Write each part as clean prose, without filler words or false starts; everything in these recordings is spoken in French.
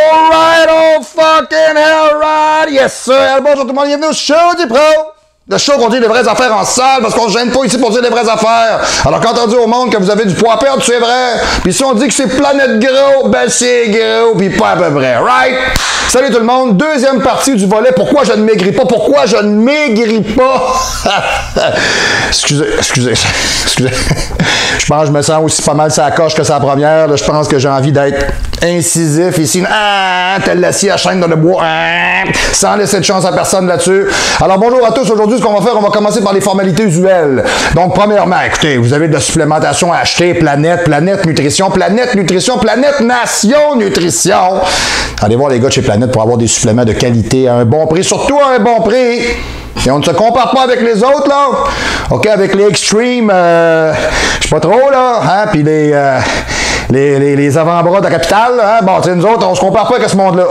Alright, oh fucking hell right! Yes sir! Bonjour tout le monde, bienvenue au show du pro! Le show qu'on dit les vraies affaires en salle parce qu'on se gêne pas ici pour dire les vraies affaires. Alors quand on dit au monde que vous avez du poids à perdre, c'est vrai. Puis si on dit que c'est planète gros, ben c'est gros, puis pas à peu près, right? Salut tout le monde, deuxième partie du volet. Pourquoi je ne maigris pas? Pourquoi je ne maigris pas? excusez. Je pense que je me sens aussi pas mal sa coche que sa première. Là, je pense que j'ai envie d'être incisif ici. Tel l'acier à chaîne dans le bois. Sans laisser de chance à personne là-dessus. Alors bonjour à tous. Aujourd'hui, ce qu'on va faire, on va commencer par les formalités usuelles. Donc premièrement, écoutez, vous avez de la supplémentation à acheter. Planète Nutrition, Planète Nation Nutrition. Allez voir les gars de chez Planète pour avoir des suppléments de qualité à un bon prix. Surtout à un bon prix. Et on ne se compare pas avec les autres, là. OK, avec les Extreme, je sais pas trop, là. Hein? Puis les avant-bras de la capitale, hein? Bon, tu sais, nous autres, on se compare pas avec ce monde-là.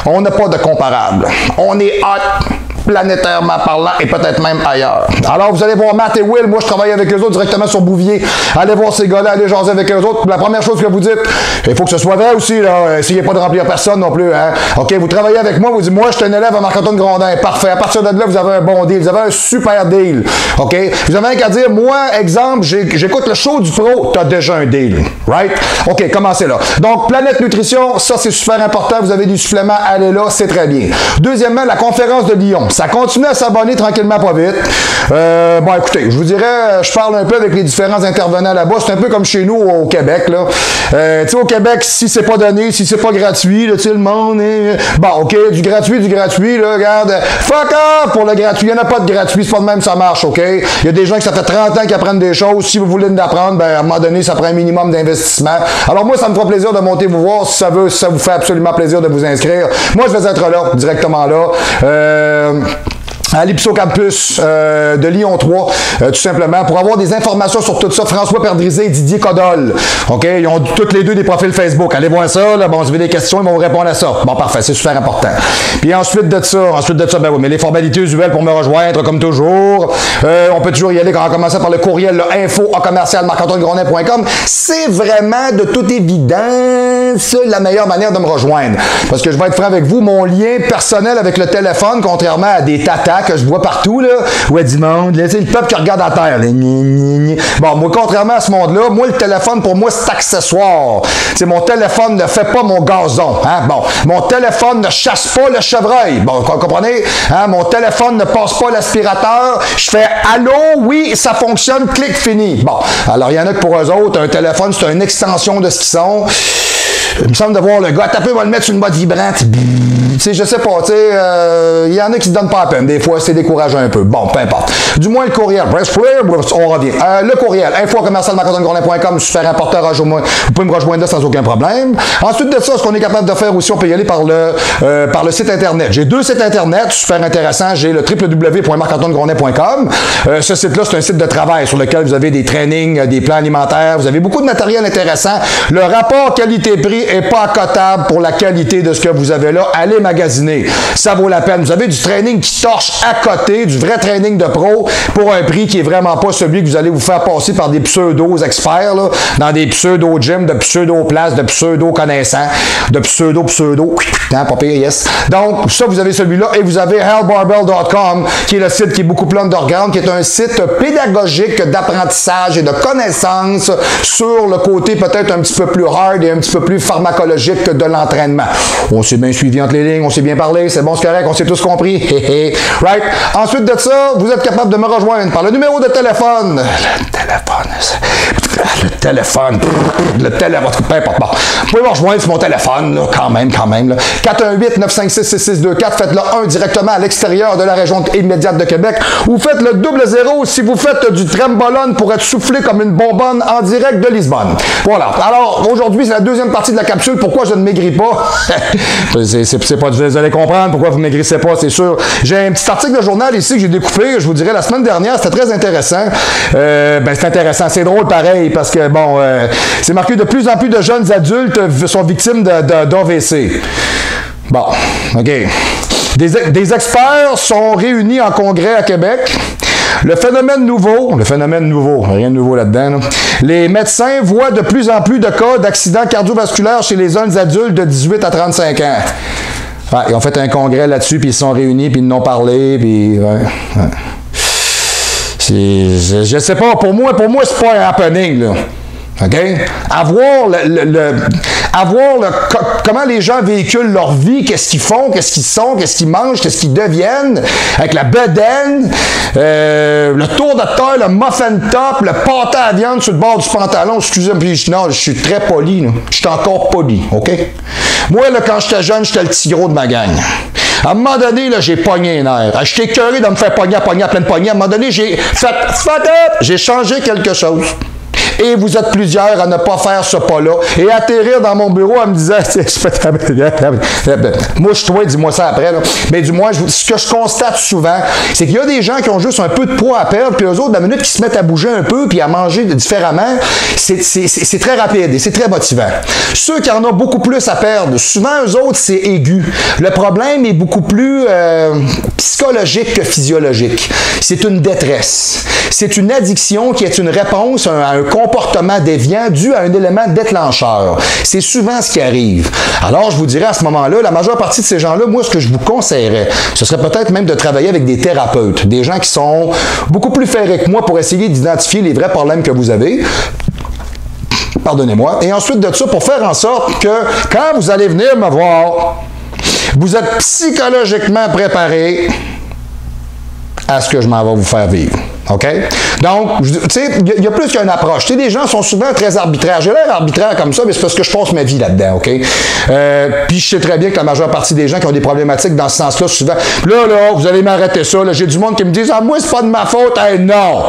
On n'a pas de comparable. On est hot, planétairement parlant, et peut-être même ailleurs. Alors, vous allez voir Matt et Will. Moi, je travaille avec eux autres directement sur Bouvier. Allez voir ces gars-là, allez jaser avec eux autres. La première chose que vous dites, il faut que ce soit vrai aussi, là. Essayez pas de remplir personne non plus, hein. OK, vous travaillez avec moi, vous dites, moi, je suis un élève à Marc-Antoine Grondin. Parfait. À partir de là, vous avez un bon deal. Vous avez un super deal. OK? Vous avez rien qu'à dire, moi, exemple, j'écoute le show du pro, t'as déjà un deal. Right? OK, commencez là. Donc, Planète Nutrition, ça, c'est super important. Vous avez du supplément, allez là, c'est très bien. Deuxièmement, la conférence de Lyon. Ça continue à s'abonner tranquillement, pas vite. Bon, écoutez, je vous dirais, je parle un peu avec les différents intervenants là-bas. C'est un peu comme chez nous au Québec, là. Tu sais, au Québec, si c'est pas donné, si c'est pas gratuit, là, tu sais, le monde est... Bon, OK, du gratuit, là, regarde. Fuck off pour le gratuit. Il n'y en a pas de gratuit, c'est pas de même, ça marche, OK? Il y a des gens qui ça fait 30 ans qui apprennent des choses. Si vous voulez l'apprendre, ben, à un moment donné, ça prend un minimum d'investissement. Alors, moi, ça me fera plaisir de monter vous voir si ça vous fait absolument plaisir de vous inscrire. Moi, je vais être là, directement là. À l'Ipso Campus de Lyon 3, tout simplement, pour avoir des informations sur tout ça. François Perdrizé et Didier Codol. OK? Ils ont toutes les deux des profils Facebook. Allez voir ça, là. Bon, si vous avez des questions, ils vont vous répondre à ça. Bon, parfait, c'est super important. Puis ensuite de ça, ben oui, mais les formalités usuelles pour me rejoindre, comme toujours. On peut toujours y aller quand on commence par le courriel, le info@marc-antoine-grondin.com. C'est vraiment de toute évidence la meilleure manière de me rejoindre. Parce que je vais être franc avec vous, mon lien personnel avec le téléphone, contrairement à des tatas que je vois partout, là, ouais, du monde, là, c'est le peuple qui regarde à terre, là. Bon, moi, contrairement à ce monde-là, moi, le téléphone, pour moi, c'est accessoire. C'est mon téléphone ne fait pas mon gazon, hein, bon, mon téléphone ne chasse pas le chevreuil, bon, vous comprenez, hein, mon téléphone ne passe pas l'aspirateur, je fais « Allô, oui, ça fonctionne, clic, fini ». Bon, alors, il y en a que pour eux autres, un téléphone, c'est une extension de ce qu'ils sont. Il me semble de voir le gars, tapé, va le mettre sur une boîte vibrante. Tu sais, je sais pas, tu sais, il y en a qui se donnent pas la peine. Des fois, c'est décourageant un peu. Bon, peu importe. Du moins, le courriel. On revient. Le courriel, info@marc-antoine-grondin.com, super important. Vous pouvez me rejoindre là sans aucun problème. Ensuite de ça, ce qu'on est capable de faire aussi, on peut y aller par le site Internet. J'ai deux sites Internet, super intéressants. J'ai le www.marc-antoine-grondin.com. Ce site-là, c'est un site de travail sur lequel vous avez des trainings, des plans alimentaires. Vous avez beaucoup de matériel intéressant. Le rapport qualité-prix est pas accotable pour la qualité de ce que vous avez là. Allez magasiner. Ça vaut la peine. Vous avez du training qui torche à côté, du vrai training de pro pour un prix qui est vraiment pas celui que vous allez vous faire passer par des pseudo-experts, là, dans des pseudo-gyms, de pseudo-places, de pseudo-connaissants, de pseudo, hein, pas pire, yes. Donc, ça, vous avez celui-là et vous avez hellbarbell.com qui est le site qui est beaucoup plus underground, qui est un site pédagogique d'apprentissage et de connaissances sur le côté peut-être un petit peu plus hard et un petit peu plus pharmacologique que de l'entraînement. On s'est bien suivi entre les lignes, on s'est bien parlé, c'est bon, c'est correct, on s'est tous compris. Right? Ensuite de ça, vous êtes capable de me rejoindre par le numéro de téléphone. Le téléphone, peu importe. Bon. Vous pouvez me rejoindre sur mon téléphone, là, quand même. 418-956-6624, faites-le 1 directement à l'extérieur de la région immédiate de Québec, ou faites le 00 si vous faites du trembolone pour être soufflé comme une bonbonne en direct de Lisbonne. Voilà. Alors, aujourd'hui, c'est la deuxième partie de la capsule. Pourquoi je ne maigris pas? c'est pas, vous allez comprendre pourquoi vous ne maigrissez pas, c'est sûr. J'ai un petit article de journal ici que j'ai découpé, je vous dirais, la semaine dernière, c'était très intéressant. C'est intéressant, c'est drôle pareil, parce que, bon, c'est marqué de plus en plus de jeunes adultes sont victimes d'AVC. Bon, OK. Des experts sont réunis en congrès à Québec Le phénomène nouveau, rien de nouveau là-dedans, là. Les médecins voient de plus en plus de cas d'accidents cardiovasculaires chez les jeunes adultes de 18 à 35 ans. Ouais, ils ont fait un congrès là-dessus, puis ils se sont réunis, puis ils en ont parlé, puis... Ouais. Je sais pas, pour moi c'est pas un happening, là. OK? Comment les gens véhiculent leur vie, qu'est-ce qu'ils font, qu'est-ce qu'ils sont, qu'est-ce qu'ils mangent, qu'est-ce qu'ils deviennent, avec la bedaine, le tour de terre, le muffin top, le pâté à viande sur le bord du pantalon. Excusez-moi, non, je suis très poli, là. Je suis encore poli, OK? Moi, là, quand j'étais jeune, j'étais le petit gros de ma gang. À un moment donné, là, j'ai pogné un air. J'étais écœuré de me faire pogner à plein de poignées. À un moment donné, j'ai fait j'ai changé quelque chose. Et vous êtes plusieurs à ne pas faire ce pas-là. Et atterrir dans mon bureau en me disant, mouche-toi, dis-moi ça après. Là. Mais du moins, ce que je constate souvent, c'est qu'il y a des gens qui ont juste un peu de poids à perdre, puis eux autres, la minute qu'ils se mettent à bouger un peu, puis à manger différemment, c'est très rapide et c'est très motivant. Ceux qui en ont beaucoup plus à perdre, souvent, eux autres, c'est aigu. Le problème est beaucoup plus psychologique que physiologique. C'est une détresse. C'est une addiction qui est une réponse à un comportement déviant dû à un élément déclencheur. C'est souvent ce qui arrive. Alors, je vous dirais à ce moment-là, la majeure partie de ces gens-là, moi, ce que je vous conseillerais, ce serait peut-être même de travailler avec des thérapeutes, des gens qui sont beaucoup plus ferrés que moi pour essayer d'identifier les vrais problèmes que vous avez. Pardonnez-moi. Et ensuite de ça, pour faire en sorte que quand vous allez venir me voir, vous êtes psychologiquement préparé à ce que je m'en vais vous faire vivre. OK? Donc, tu sais, il y a plus qu'une approche. Tu sais, les gens sont souvent très arbitraires. J'ai l'air arbitraire comme ça, mais c'est parce que je passe ma vie là-dedans, OK? Puis je sais très bien que la majeure partie des gens qui ont des problématiques dans ce sens-là, souvent, là, vous allez m'arrêter ça. J'ai du monde qui me dit, ah, moi, c'est pas de ma faute. Hey, non!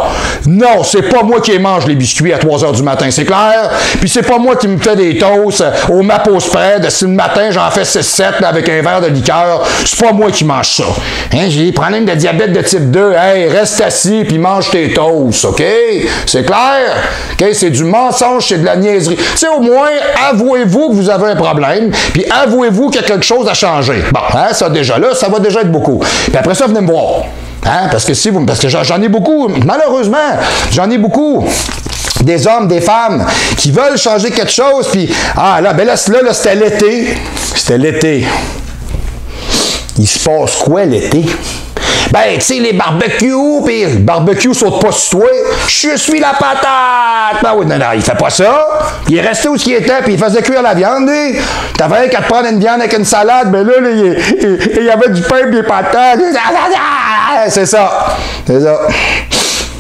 Non, c'est pas moi qui mange les biscuits à 3 h du matin, c'est clair? Puis c'est pas moi qui me fais des toasts au mapo spread. Si le matin, j'en fais 6-7 avec un verre de liqueur, c'est pas moi qui mange ça. Hein, j'ai des problèmes de diabète de type 2. Hey, reste assis, puis mange tes toasts, OK? C'est clair? OK? C'est du mensonge, c'est de la niaiserie. Tu sais, au moins, avouez-vous que vous avez un problème, puis avouez-vous qu'il y a quelque chose à changer. Bon, hein, ça déjà là, ça va déjà être beaucoup. Puis après ça, venez me voir. Hein? Parce que j'en ai beaucoup, malheureusement, j'en ai beaucoup. Des hommes, des femmes qui veulent changer quelque chose, puis là, c'était l'été. C'était l'été. Il se passe quoi l'été? Ben, tu sais, les barbecues, puis le barbecue saute pas sur toi. Je suis la patate! Ben oui, non, il fait pas ça. Il est resté où il était, puis il faisait cuire la viande. T'avais qu'à te prendre une viande avec une salade, ben là, il y avait du pain et des patates. C'est ça. C'est ça.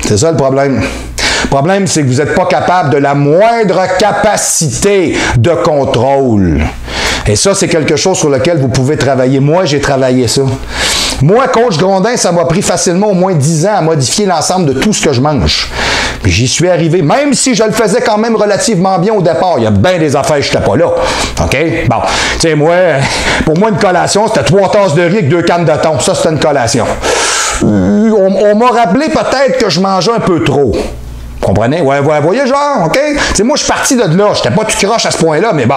C'est ça le problème. Le problème, c'est que vous n'êtes pas capable de la moindre capacité de contrôle. Et ça, c'est quelque chose sur lequel vous pouvez travailler. Moi, j'ai travaillé ça. Moi, coach Grondin, ça m'a pris facilement au moins 10 ans à modifier l'ensemble de tout ce que je mange. Puis j'y suis arrivé, même si je le faisais quand même relativement bien au départ. Il y a bien des affaires, je n'étais pas là. OK? Bon, tu sais, moi, pour moi, une collation, c'était 3 tasses de riz avec 2 cannes de thon. Ça, c'était une collation. On m'a rappelé peut-être que je mangeais un peu trop. Comprenez? Ouais, voyez, genre, OK? Tu sais, moi, je suis parti de là. Je n'étais pas tout croche à ce point-là, mais bon.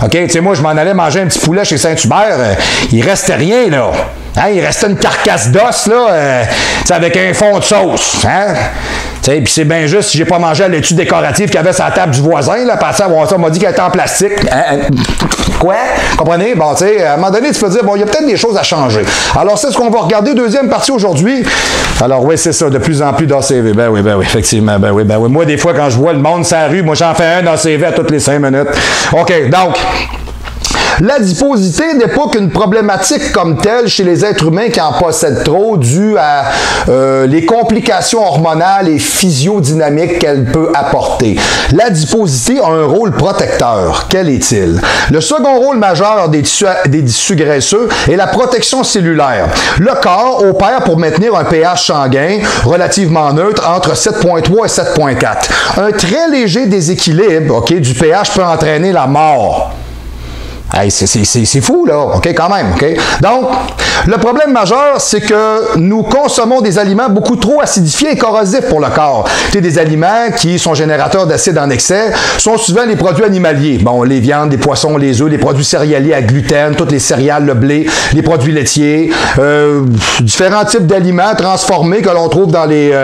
OK? Tu sais, moi, je m'en allais manger un petit poulet chez Saint-Hubert. Il restait rien, là. Hein? Il restait une carcasse d'os, là, avec un fond de sauce. Hein? Puis c'est bien juste si j'ai pas mangé la laitue décorative qu'il y avait sur la table du voisin, là, parce ça, on m'a dit qu'elle était en plastique. Quoi? Comprenez? Bon, tu sais, à un moment donné, tu peux dire, bon, il y a peut-être des choses à changer. Alors, c'est ce qu'on va regarder, deuxième partie aujourd'hui. Alors, oui, c'est ça, de plus en plus d'ACV. Ben oui, effectivement, ben oui. Moi, des fois, quand je vois le monde sur la rue, moi, j'en fais un d'ACV à toutes les 5 minutes. OK, donc... L'adiposité n'est pas qu'une problématique comme telle chez les êtres humains qui en possèdent trop, due à les complications hormonales et physiodynamiques qu'elle peut apporter. L'adiposité a un rôle protecteur. Quel est-il? Le second rôle majeur des tissus graisseux est la protection cellulaire. Le corps opère pour maintenir un pH sanguin relativement neutre entre 7,3 et 7,4. Un très léger déséquilibre, OK, du pH peut entraîner la mort. Hey, c'est fou, là, OK, quand même, OK? Donc, le problème majeur, c'est que nous consommons des aliments beaucoup trop acidifiés et corrosifs pour le corps. Tu sais, des aliments qui sont générateurs d'acide en excès sont souvent les produits animaliers. Bon, les viandes, les poissons, les œufs, les produits céréaliers à gluten, toutes les céréales, le blé, les produits laitiers, différents types d'aliments transformés que l'on trouve dans les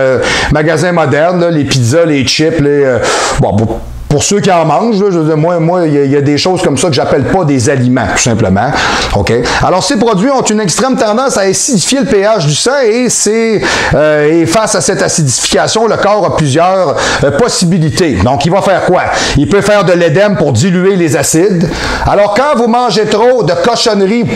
magasins modernes, là, les pizzas, les chips, pour ceux qui en mangent, là, je veux dire, moi, il y a des choses comme ça que j'appelle pas des aliments, tout simplement. OK? Alors, ces produits ont une extrême tendance à acidifier le pH du sang et face à cette acidification, le corps a plusieurs possibilités. Donc, il va faire quoi? Il peut faire de l'édème pour diluer les acides. Alors, quand vous mangez trop de cochonneries,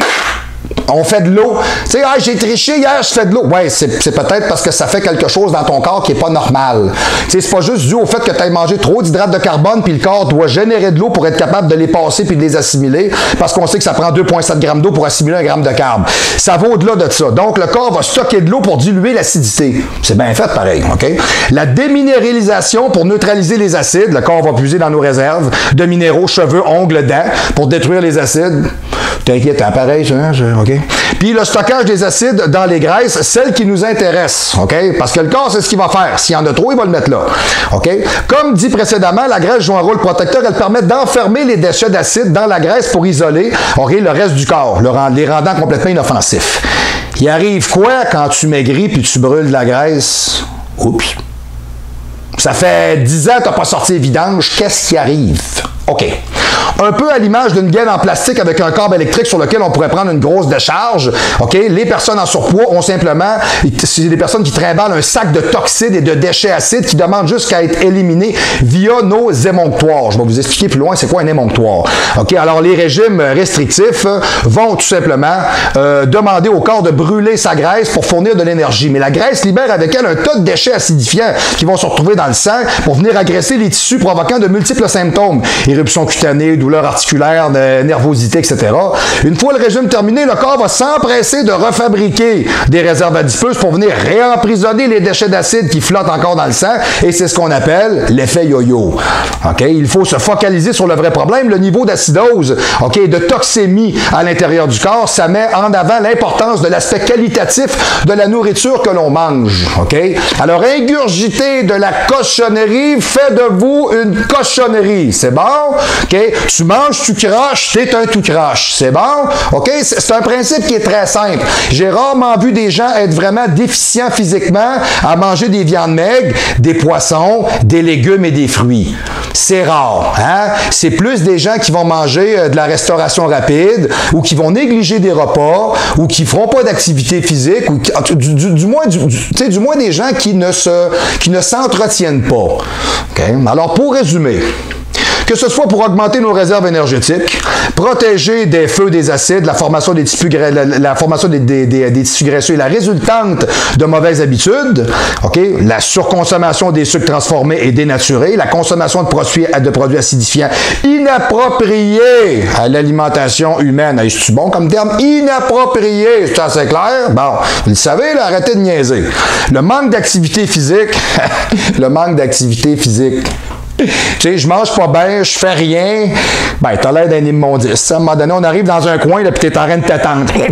on fait de l'eau. Tu sais, j'ai triché hier, je fais de l'eau. Ouais, c'est peut-être parce que ça fait quelque chose dans ton corps qui n'est pas normal. Tu sais, c'est pas juste dû au fait que tu aies mangé trop d'hydrates de carbone, puis le corps doit générer de l'eau pour être capable de les passer puis de les assimiler, parce qu'on sait que ça prend 2,7 grammes d'eau pour assimiler 1 gramme de carbe. Ça va au-delà de ça. Donc, le corps va stocker de l'eau pour diluer l'acidité. C'est bien fait pareil, OK? La déminéralisation pour neutraliser les acides. Le corps va puiser dans nos réserves de minéraux, cheveux, ongles, dents pour détruire les acides. T'inquiète, pareil, ça, OK? Puis le stockage des acides dans les graisses, celles qui nous intéressent, OK? Parce que le corps, c'est ce qu'il va faire. S'il y en a trop, il va le mettre là, OK? Comme dit précédemment, la graisse joue un rôle protecteur. Elle permet d'enfermer les déchets d'acide dans la graisse pour isoler, OK, le reste du corps, les rendant complètement inoffensifs. Il arrive quoi quand tu maigris puis tu brûles de la graisse? Oups! Ça fait 10 ans que tu n'as pas sorti les vidanges. Qu'est-ce qui arrive? OK. Un peu à l'image d'une gaine en plastique avec un câble électrique sur lequel on pourrait prendre une grosse décharge. OK? Les personnes en surpoids ont simplement, c'est des personnes qui trimballent un sac de toxines et de déchets acides qui demandent juste qu'à être éliminés via nos émonctoires. Je vais vous expliquer plus loin c'est quoi un émonctoire. OK? Alors, les régimes restrictifs vont tout simplement demander au corps de brûler sa graisse pour fournir de l'énergie. Mais la graisse libère avec elle un tas de déchets acidifiants qui vont se retrouver dans le sang pour venir agresser les tissus provoquant de multiples symptômes. Éruption cutanée, douleur articulaire, nervosité, etc. Une fois le régime terminé, le corps va s'empresser de refabriquer des réserves adipeuses pour venir réemprisonner les déchets d'acide qui flottent encore dans le sang, et c'est ce qu'on appelle l'effet yo-yo. OK? Il faut se focaliser sur le vrai problème, le niveau d'acidose, OK, de toxémie à l'intérieur du corps. Ça met en avant l'importance de l'aspect qualitatif de la nourriture que l'on mange. OK? Alors, ingurgiter de la cochonnerie fait de vous une cochonnerie. C'est bon? OK? Tu manges, tu croches, t'es un tout croche. C'est bon? OK? C'est un principe qui est très simple. J'ai rarement vu des gens être vraiment déficients physiquement à manger des viandes maigres, des poissons, des légumes et des fruits. C'est rare. Hein? C'est plus des gens qui vont manger de la restauration rapide ou qui vont négliger des repas ou qui ne feront pas d'activité physique ou du moins des gens qui ne s'entretiennent pas. Okay? Alors, pour résumer, que ce soit pour augmenter nos réserves énergétiques, protéger des feux des acides, la formation des tissus graisseux et la résultante de mauvaises habitudes, okay? La surconsommation des sucres transformés et dénaturés, la consommation de produits acidifiants inappropriés à l'alimentation humaine. Hey, c'est-tu bon comme terme? Inapproprié, c'est assez clair? Bon, vous le savez, là, arrêtez de niaiser. Le manque d'activité physique, le manque d'activité physique. Tu sais, je mange pas bien, je fais rien. Ben, t'as l'air d'un immondiste. À un moment donné, on arrive dans un coin, là, puis t'es en train de t'attendre. Tu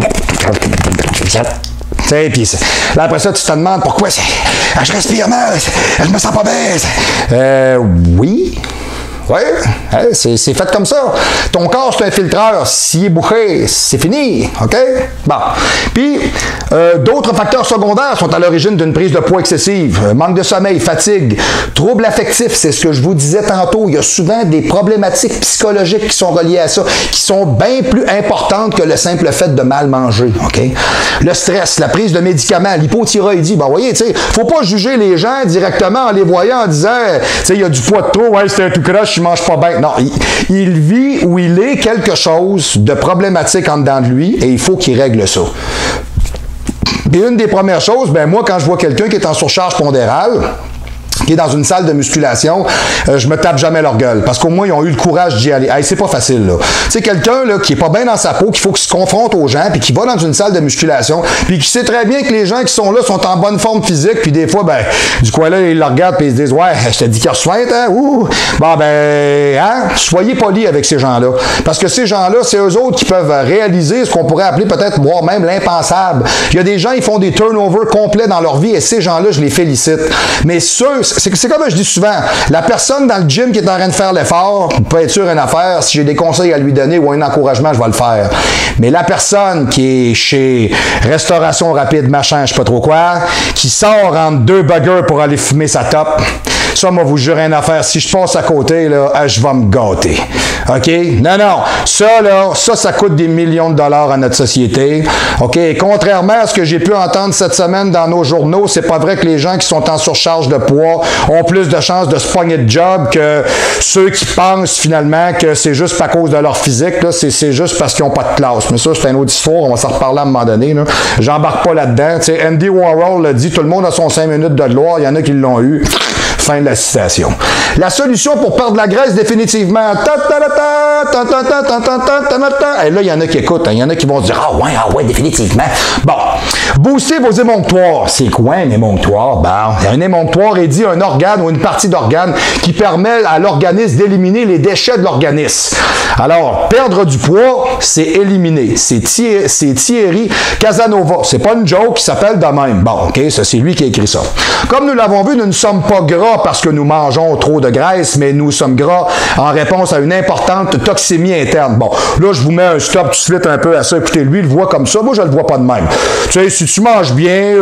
sais, puis là, après ça, tu te demandes pourquoi je respire mal, je me sens pas bien. Oui. Oui, hein, c'est fait comme ça. Ton corps, c'est un filtreur. S'il est bouché, c'est fini. OK? Bon. Puis, d'autres facteurs secondaires sont à l'origine d'une prise de poids excessive. Manque de sommeil, fatigue, troubles affectifs, c'est ce que je vous disais tantôt. Il y a souvent des problématiques psychologiques qui sont reliées à ça, qui sont bien plus importantes que le simple fait de mal manger. OK? Le stress, la prise de médicaments, l'hypothyroïdie. Ben, vous voyez, tu sais, faut pas juger les gens directement en les voyant en disant, tu sais, il y a du poids de trop, ouais, c'est un tout croche, il mange pas bien. Non, il vit ou il est quelque chose de problématique en dedans de lui et il faut qu'il règle ça. Puis une des premières choses, ben moi, quand je vois quelqu'un qui est en surcharge pondérale, qui est dans une salle de musculation, je me tape jamais leur gueule. Parce qu'au moins, ils ont eu le courage d'y aller. Hey, c'est pas facile, là. Tu sais, quelqu'un, là, qui est pas bien dans sa peau, qu'il faut qu'il se confronte aux gens, puis qui va dans une salle de musculation, puis qui sait très bien que les gens qui sont là sont en bonne forme physique, puis des fois, ben, du coin là, ils le regardent, puis ils se disent, ouais, je te dis qu'il reçoite, hein, ouh. Bon, ben, hein, soyez polis avec ces gens-là. Parce que ces gens-là, c'est eux autres qui peuvent réaliser ce qu'on pourrait appeler peut-être, voire même l'impensable. Il y a des gens, ils font des turnovers complets dans leur vie, et ces gens-là, je les félicite. Mais ceux, c'est comme je dis souvent, la personne dans le gym qui est en train de faire l'effort peut être sûr une affaire, si j'ai des conseils à lui donner ou un encouragement, je vais le faire. Mais la personne qui est chez Restauration Rapide, machin, je sais pas trop quoi, qui sort entre 2 burgers pour aller fumer sa top, ça, moi, vous jure une affaire, si je passe à côté, là, je vais me gâter. OK? Non. Ça coûte des millions de dollars à notre société. OK? Et contrairement à ce que j'ai pu entendre cette semaine dans nos journaux, c'est pas vrai que les gens qui sont en surcharge de poids ont plus de chances de se pogner de job que ceux qui pensent finalement que c'est juste à cause de leur physique. Là, c'est juste parce qu'ils n'ont pas de classe. Mais ça, c'est une autre histoire. On va s'en reparler à un moment donné. Là. J'embarque pas là-dedans. T'sais, Andy Warhol l'a dit, tout le monde a son 5 minutes de gloire. Il y en a qui l'ont eu. Fin de la citation. La solution pour perdre la graisse définitivement. Et là, il y en a qui écoutent. Il y en a qui vont se dire, ah ouais, définitivement. Bon. Booster vos émonctoires. C'est quoi un émonctoire? Bon, un émonctoire est dit un organe ou une partie d'organe qui permet à l'organisme d'éliminer les déchets de l'organisme. Alors, perdre du poids, c'est éliminer. C'est Thierry Casanova. C'est pas une joke qui s'appelle de même. Bon, OK, ça, c'est lui qui a écrit ça. Comme nous l'avons vu, nous ne sommes pas gras parce que nous mangeons trop de graisse, mais nous sommes gras en réponse à une importante toxémie interne. Bon, là, je vous mets un stop tout de suite un peu à ça. Écoutez, lui, il le voit comme ça. Moi, je le vois pas de même. Tu sais, si tu manges bien,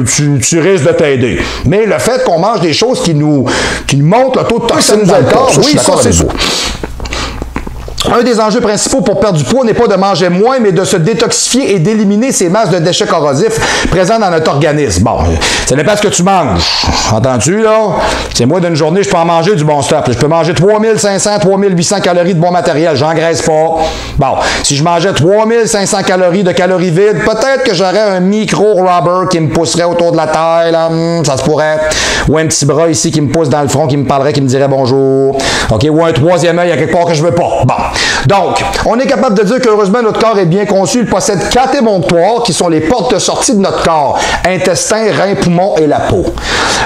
tu risques de t'aider. Mais le fait qu'on mange des choses qui nous montent le taux de toxines dans le corps, oui, ça, c'est ça. Un des enjeux principaux pour perdre du poids n'est pas de manger moins, mais de se détoxifier et d'éliminer ces masses de déchets corrosifs présents dans notre organisme. Bon, ça dépend de ce que tu manges. Entendu, là? C'est moi, d'une journée, je peux en manger du bon stuff. Je peux manger 3500, 3800 calories de bon matériel. J'engraisse pas. Bon, si je mangeais 3500 calories de calories vides, peut-être que j'aurais un micro-rubber qui me pousserait autour de la taille, là. Ça se pourrait. Ou un petit bras ici qui me pousse dans le front, qui me parlerait, qui me dirait bonjour. OK? Ou un troisième œil à quelque part que je veux pas. Bon. Donc, on est capable de dire qu'heureusement, notre corps est bien conçu. Il possède 4 émonctoires qui sont les portes de sortie de notre corps. Intestin, reins, poumons et la peau.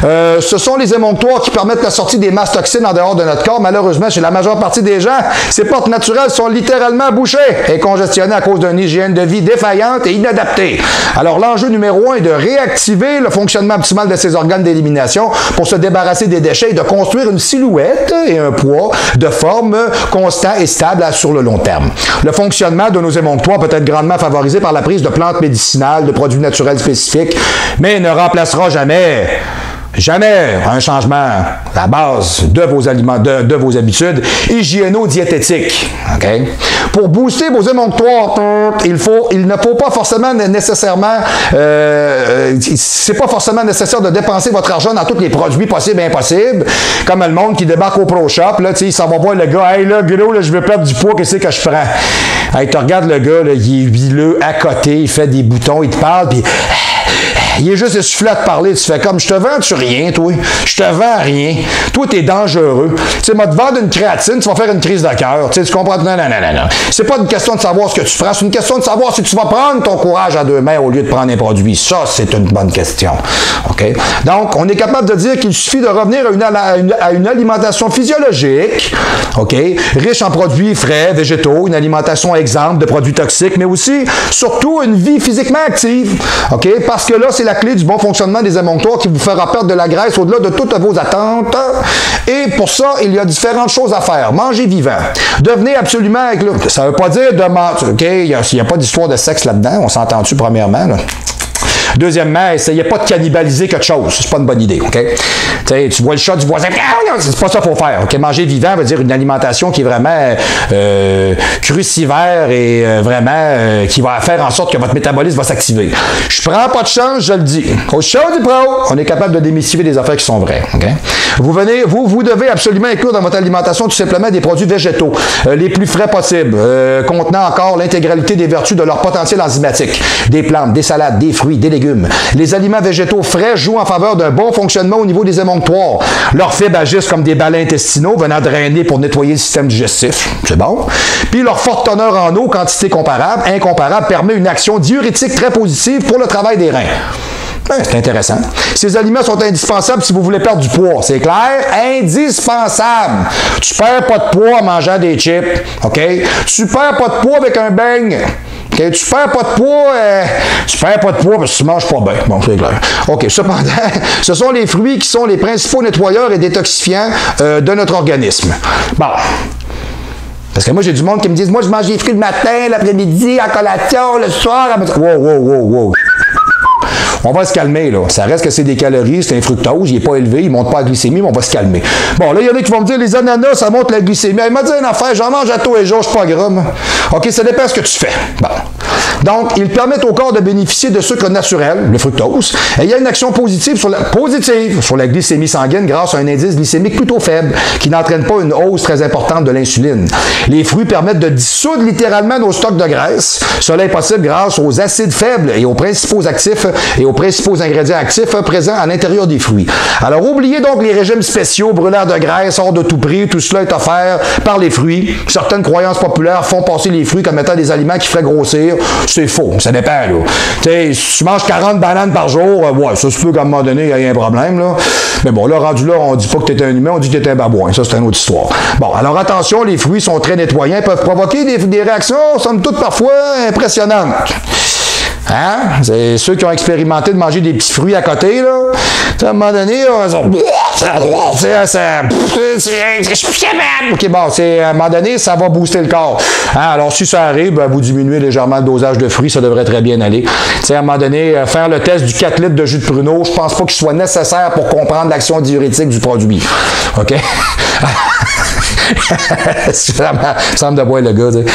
Ce sont les émonctoires qui permettent la sortie des masses toxines en dehors de notre corps. Malheureusement, chez la majeure partie des gens, ces portes naturelles sont littéralement bouchées et congestionnées à cause d'une hygiène de vie défaillante et inadaptée. Alors, l'enjeu numéro 1 est de réactiver le fonctionnement optimal de ces organes d'élimination pour se débarrasser des déchets et de construire une silhouette et un poids de forme constant et stable sur le long terme. Le fonctionnement de nos émonctoires peut être grandement favorisé par la prise de plantes médicinales, de produits naturels spécifiques, mais ne remplacera jamais un changement à base de vos aliments, de vos habitudes hygiéno-diététiques. Okay? Pour booster vos émonctoires, il ne faut pas forcément nécessairement, c'est pas forcément nécessaire de dépenser votre argent dans tous les produits possibles et impossibles, comme le monde qui débarque au Pro Shop, là, il s'en va voir le gars, hey là, gros, là, je veux perdre du poids, qu'est-ce que je prends? Hey, tu regardes le gars, là, il est huileux à côté, il fait des boutons, il te parle, puis il est juste essoufflé à te parler. Tu fais comme, je te vends-tu rien, toi? Je te vends rien. Toi, t'es dangereux. Tu sais, moi, te vendre une créatine, tu vas faire une crise de cœur. Tu comprends? Non. C'est pas une question de savoir ce que tu prends, c'est une question de savoir si tu vas prendre ton courage à 2 mains au lieu de prendre un produit. Ça, c'est une bonne question. OK? Donc, on est capable de dire qu'il suffit de revenir à une alimentation physiologique, OK? Riche en produits frais, végétaux, une alimentation exempte de produits toxiques, mais aussi, surtout, une vie physiquement active. OK? Parce que là, c'est la clé du bon fonctionnement des émonctoires qui vous fera perdre de la graisse au-delà de toutes vos attentes. Et pour ça, il y a différentes choses à faire. Manger vivant. Devenez absolument... Ça ne veut pas dire de manger... OK? Il n'y a pas d'histoire de sexe là-dedans. On s'entend-tu, premièrement? Là? Deuxièmement, essayez pas de cannibaliser quelque chose. C'est pas une bonne idée, OK? T'sais, tu vois le chat du voisin, c'est pas ça qu'il faut faire, OK? Manger vivant veut dire une alimentation qui est vraiment crucifère et vraiment qui va faire en sorte que votre métabolisme va s'activer. Je prends pas de chance, je le dis. Au show du pro, on est capable de démystifier des affaires qui sont vraies, OK? Vous devez absolument inclure dans votre alimentation tout simplement des produits végétaux, les plus frais possibles, contenant encore l'intégralité des vertus de leur potentiel enzymatique. Des plantes, des salades, des fruits, des légumes, légumes. Les aliments végétaux frais jouent en faveur d'un bon fonctionnement au niveau des émonctoires. Leurs fibres agissent comme des balais intestinaux venant drainer pour nettoyer le système digestif. C'est bon. Puis leur forte teneur en eau, quantité incomparable, permet une action diurétique très positive pour le travail des reins. Ben, c'est intéressant. Ces aliments sont indispensables si vous voulez perdre du poids. C'est clair? Indispensable. Tu perds pas de poids en mangeant des chips. OK? Tu perds pas de poids avec un beigne. Okay, tu perds pas de poids parce que tu manges pas bien. Bon, c'est clair. OK. Cependant, ce sont les fruits qui sont les principaux nettoyeurs et détoxifiants de notre organisme. Bon. Parce que moi, j'ai du monde qui me dit, moi, je mange des fruits le matin, l'après-midi, en collation, le soir. Wow. On va se calmer, là. Ça reste que c'est des calories, c'est un fructose, il n'est pas élevé, il ne monte pas la glycémie, mais on va se calmer. Bon, là, il y en a qui vont me dire, les ananas, ça monte la glycémie. Il m'a dit une affaire, j'en mange à tous les jours, je suis pas gras. OK, ça dépend de ce que tu fais. Bon. Donc, ils permettent au corps de bénéficier de sucre naturel, le fructose, et il y a une action positive sur la glycémie sanguine grâce à un indice glycémique plutôt faible qui n'entraîne pas une hausse très importante de l'insuline. Les fruits permettent de dissoudre littéralement nos stocks de graisse. Cela est possible grâce aux acides faibles et aux principaux ingrédients actifs présents à l'intérieur des fruits. Alors, oubliez donc les régimes spéciaux, brûleurs de graisse, hors de tout prix. Tout cela est offert par les fruits. Certaines croyances populaires font passer les fruits comme étant des aliments qui feraient grossir. C'est faux. Ça dépend, là. Tu sais, si tu manges 40 bananes par jour, ouais, ça se peut qu'à un moment donné, il y ait un problème, là. Mais bon, là, rendu là, on dit pas que tu es un humain, on dit que tu es un babouin. Ça, c'est une autre histoire. Bon, alors attention, les fruits sont très nettoyants, peuvent provoquer des réactions, somme toute, parfois impressionnantes. Hein? C'est ceux qui ont expérimenté de manger des petits fruits à côté, là. À un moment donné, OK, bon, à un moment donné, ça va booster le corps. Hein? Alors, si ça arrive, ben, vous diminuez légèrement le dosage de fruits, ça devrait très bien aller. T'sais, à un moment donné, faire le test du 4 litres de jus de pruneau, je pense pas qu'il soit nécessaire pour comprendre l'action diurétique du produit. OK? Ça me semble de boire le gars, tu sais.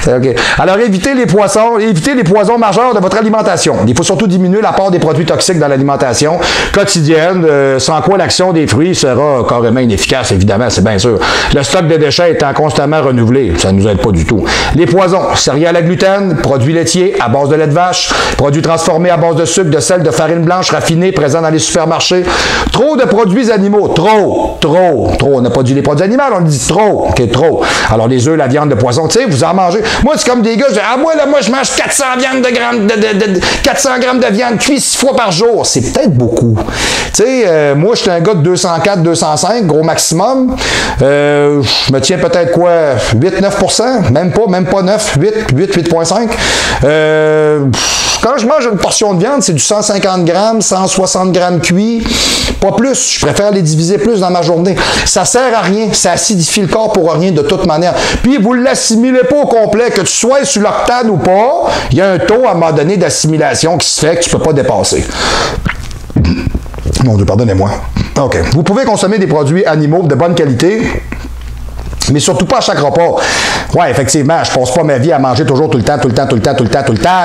Okay. Alors, évitez les poisons majeurs de votre alimentation. Il faut surtout diminuer l'apport des produits toxiques dans l'alimentation quotidienne, sans quoi l'action des fruits sera carrément inefficace, évidemment, c'est bien sûr. Le stock de déchets étant constamment renouvelé, ça ne nous aide pas du tout. Les poisons, céréales à gluten, produits laitiers à base de lait de vache, produits transformés à base de sucre, de sel, de farine blanche raffinée présents dans les supermarchés. Trop de produits animaux, trop. On n'a pas dit les produits animaux, on dit trop. OK, trop. Alors, les œufs, la viande, le poisson, tu sais, vous en mangez. Moi, c'est comme des gars, je dis, moi, je mange 400 grammes de viande cuite 6 fois par jour. C'est peut-être beaucoup. Tu sais, moi, je suis un gars de 204, 205, gros maximum. Je me tiens peut-être quoi, 8-9%? Même pas 9, 8.5. Quand je mange une portion de viande, c'est du 150 grammes, 160 grammes cuit, pas plus. Je préfère les diviser plus dans ma journée. Ça sert à rien. Ça acidifie le corps pour rien de toute manière. Puis, vous ne l'assimilez pas au complet. Que tu sois sur l'octane ou pas, il y a un taux à un moment donné d'assimilation qui se fait que tu ne peux pas dépasser. Mon Dieu, pardonnez-moi. OK. Vous pouvez consommer des produits animaux de bonne qualité, mais surtout pas à chaque repas. Ouais, effectivement, je passe pas ma vie à manger toujours tout le temps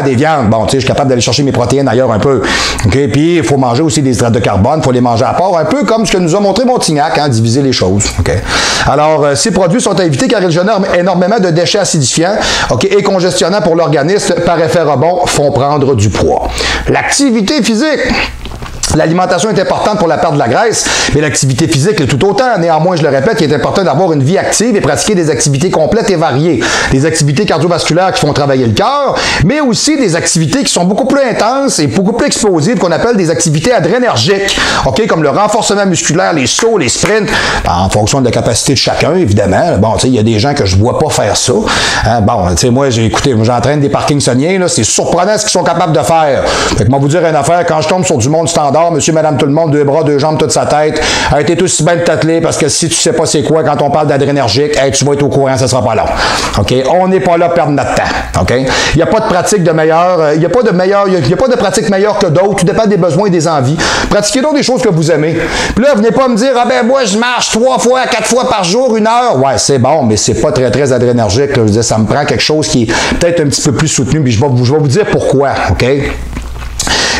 des viandes. Bon, tu sais, je suis capable d'aller chercher mes protéines ailleurs un peu. OK? Puis, il faut manger aussi des hydrates de carbone, il faut les manger à part, un peu comme ce que nous a montré Montignac, hein, diviser les choses. OK? Alors, ces produits sont à éviter car ils génèrent énormément de déchets acidifiants, OK, et congestionnants pour l'organisme, par effet rebond, font prendre du poids. L'activité physique. L'alimentation est importante pour la perte de la graisse, mais l'activité physique est tout autant. Néanmoins, je le répète, il est important d'avoir une vie active et pratiquer des activités complètes et variées. Des activités cardiovasculaires qui font travailler le cœur, mais aussi des activités qui sont beaucoup plus intenses et beaucoup plus explosives, qu'on appelle des activités adrénergiques. OK, comme le renforcement musculaire, les sauts, les sprints, en fonction de la capacité de chacun, évidemment. Bon, tu sais, il y a des gens que je vois pas faire ça. Hein? Bon, tu sais, moi, j'entraîne des parkinsoniens, là, c'est surprenant ce qu'ils sont capables de faire. Fait que moi, vous dire une affaire, quand je tombe sur du monde standard, monsieur, madame, tout le monde, 2 bras, 2 jambes, toute sa tête, t'es aussi bien de t'atteler parce que si tu sais pas c'est quoi, quand on parle d'adrénergique, tu vas être au courant, ça sera pas long. OK? On n'est pas là pour perdre notre temps. OK? Il n'y a pas de pratique de meilleure, il n'y a pas de pratique meilleure que d'autres, tout dépend des besoins et des envies. Pratiquez donc des choses que vous aimez. Puis là, venez pas me dire, moi, je marche 3 fois, 4 fois par jour, 1 heure. Ouais, c'est bon, mais c'est pas très, très adrénergique. Je veux dire, ça me prend quelque chose qui est peut-être un petit peu plus soutenu, puis je vais vous dire pourquoi. OK?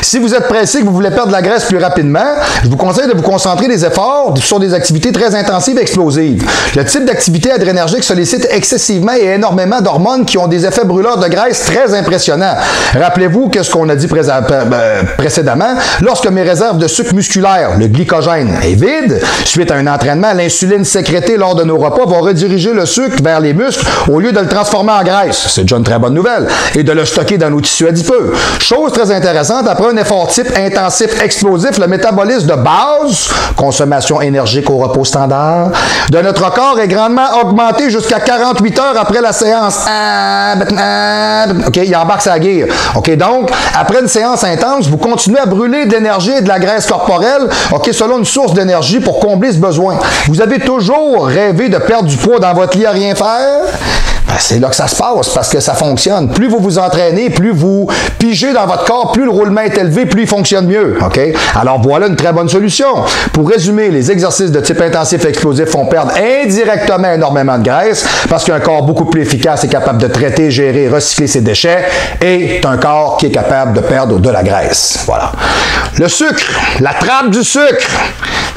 Si vous êtes pressé, que vous voulez perdre de la graisse plus rapidement, je vous conseille de vous concentrer des efforts sur des activités très intensives et explosives. Le type d'activité adrénergique sollicite excessivement et énormément d'hormones qui ont des effets brûleurs de graisse très impressionnants. Rappelez-vous que ce qu'on a dit précédemment, lorsque mes réserves de sucre musculaire, le glycogène, est vide, suite à un entraînement, l'insuline sécrétée lors de nos repas va rediriger le sucre vers les muscles au lieu de le transformer en graisse. C'est déjà une très bonne nouvelle. Et de le stocker dans nos tissus adipeux. Chose très intéressante, après un effort type intensif explosif, le métabolisme de base, consommation énergique au repos standard, de notre corps est grandement augmenté jusqu'à 48 heures après la séance. OK, il embarque sa guire. OK, donc, après une séance intense, vous continuez à brûler de l'énergie et de la graisse corporelle, OK, selon une source d'énergie pour combler ce besoin. Vous avez toujours rêvé de perdre du poids dans votre lit à rien faire? Ben, c'est là que ça se passe, parce que ça fonctionne. Plus vous vous entraînez, plus vous pigez dans votre corps, plus le roulement est élevé, plus il fonctionne mieux. OK? Alors voilà une très bonne solution. Pour résumer, les exercices de type intensif et explosif font perdre indirectement énormément de graisse, parce qu'un corps beaucoup plus efficace est capable de traiter, gérer, recycler ses déchets, et un corps qui est capable de perdre de la graisse. Voilà. Le sucre, la trappe du sucre.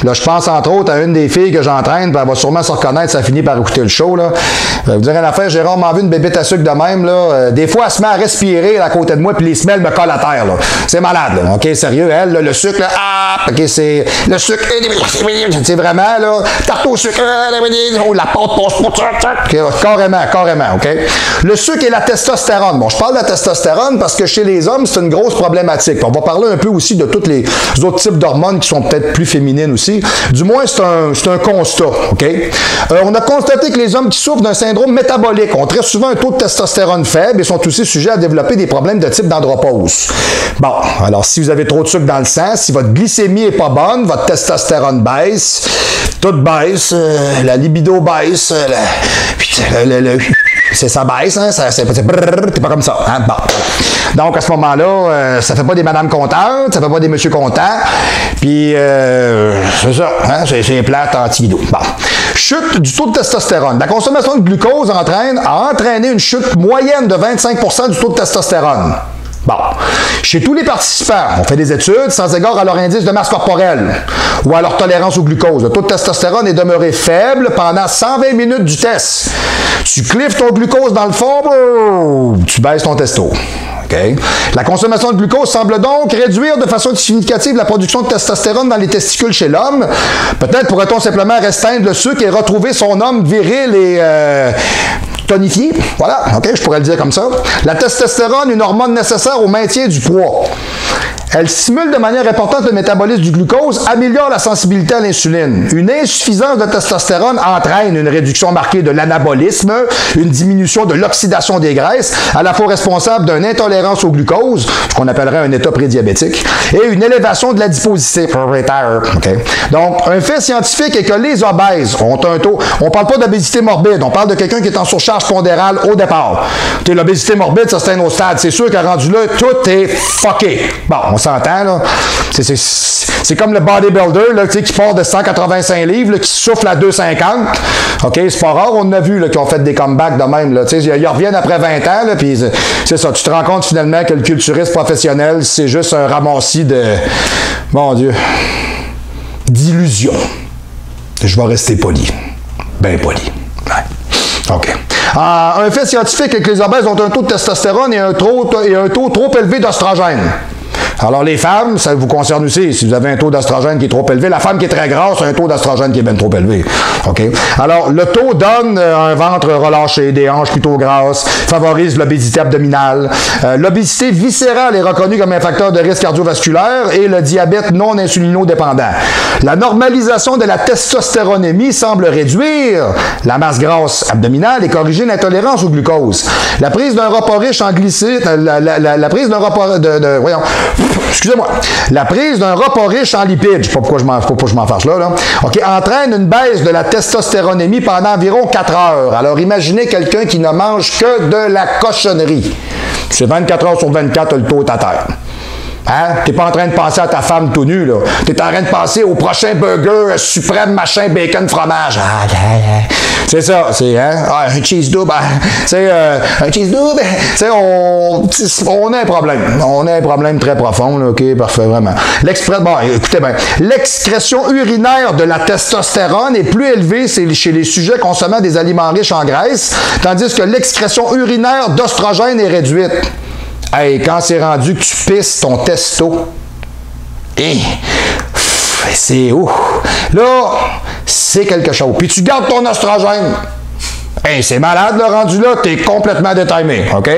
Là, je pense entre autres à une des filles que j'entraîne, puis elle va sûrement se reconnaître, ça finit par écouter le show, là. Vous direz une affaire, j'ai rarement vu une bébête à sucre de même, là. Des fois, elle se met à respirer à côté de moi, puis les semelles me collent à terre, là. C'est malade, là. OK, sérieux, elle, là, le sucre, là, OK, c'est le sucre, c'est vraiment, là, tarte au sucre, oh, la pâte passe pas, carrément, OK? Le sucre et la testostérone. Bon, je parle de la testostérone parce que chez les hommes, c'est une grosse problématique. On va parler un peu aussi de tous les autres types d'hormones qui sont peut-être plus féminines aussi. Du moins, c'est un constat, OK? On a constaté que les hommes qui souffrent d'un syndrome métabolique ont très souvent un taux de testostérone faible et sont aussi sujets à développer des problèmes de type d'andropause. Bon, alors si vous avez trop de sucre dans le sang, si votre glycémie est pas bonne, votre testostérone baisse, tout baisse, la libido baisse, ça baisse, hein, t'es pas comme ça, hein, bon. Donc, à ce moment-là, ça fait pas des madames contentes, ça fait pas des monsieur contents, puis c'est ça, hein, c'est plate anti-libido. Bon. Chute du taux de testostérone. La consommation de glucose a entraîné une chute moyenne de 25% du taux de testostérone. Bon, chez tous les participants, on fait des études sans égard à leur indice de masse corporelle ou à leur tolérance au glucose. Le taux de testostérone est demeuré faible pendant 120 minutes du test. Tu cliffes ton glucose dans le fond, tu baisses ton testo. Okay. La consommation de glucose semble donc réduire de façon significative la production de testostérone dans les testicules chez l'homme. Peut-être pourrait-on simplement restreindre le sucre et retrouver son homme viril et tonifié. Voilà, OK, je pourrais le dire comme ça. La testostérone, une hormone nécessaire au maintien du poids. Elle stimule de manière importante le métabolisme du glucose, améliore la sensibilité à l'insuline. Une insuffisance de testostérone entraîne une réduction marquée de l'anabolisme, une diminution de l'oxydation des graisses, à la fois responsable d'une intolérance au glucose, ce qu'on appellerait un état prédiabétique, et une élévation de l'adiposité. Okay. Donc, un fait scientifique est que les obèses ont un taux... On ne parle pas d'obésité morbide, on parle de quelqu'un qui est en surcharge pondérale au départ. L'obésité morbide, ça c'est un autre stade. C'est sûr qu'à rendu là, tout est fucké. Bon, on s'entend, là. C'est comme le bodybuilder, là, qui part de 185 livres, là, qui souffle à 250. OK, c'est pas rare, on a vu, là, qui ont fait des comebacks de même, là. Ils reviennent après 20 ans, là, puis c'est ça. Tu te rends compte, finalement, que le culturiste professionnel, c'est juste un ramassis de... Mon Dieu. D'illusions. Je vais rester poli. Ben poli. Ouais. OK. Un fait scientifique est que les obèses ont un taux de testostérone et un taux trop élevé d'oestrogène. Alors, les femmes, ça vous concerne aussi. Si vous avez un taux d'oestrogène qui est trop élevé, la femme qui est très grasse a un taux d'oestrogène qui est bien trop élevé. OK? Alors, le taux donne un ventre relâché, des hanches plutôt grasses, favorise l'obésité abdominale. L'obésité viscérale est reconnue comme un facteur de risque cardiovasculaire et le diabète non insulinodépendant. La normalisation de la testostéronémie semble réduire la masse grasse abdominale et corriger l'intolérance au glucose. La prise d'un repas riche en glycides, la prise d'un repas voyons, excusez-moi. La prise d'un repas riche en lipides, je ne sais pas pourquoi je m'en fâche là, OK, entraîne une baisse de la testostéronémie pendant environ 4 heures. Alors, imaginez quelqu'un qui ne mange que de la cochonnerie. C'est 24 heures sur 24, le taux est à terre. Hein? T'es pas en train de penser à ta femme tout nu, là. T'es en train de penser au prochain burger suprême, machin, bacon, fromage. C'est ça, c'est, hein? Ah, un cheese double, un cheese double, on a un problème. On a un problème très profond, là, OK, parfait, vraiment. Bon, écoutez bien, l'excrétion urinaire de la testostérone est plus élevée chez les sujets consommant des aliments riches en graisse, tandis que l'excrétion urinaire d'ostrogène est réduite. Hey, quand c'est rendu que tu pisses ton testo, c'est ouf. Là, c'est quelque chose. Puis tu gardes ton oestrogène. Hey, c'est malade, le rendu là, t'es complètement détimé, OK?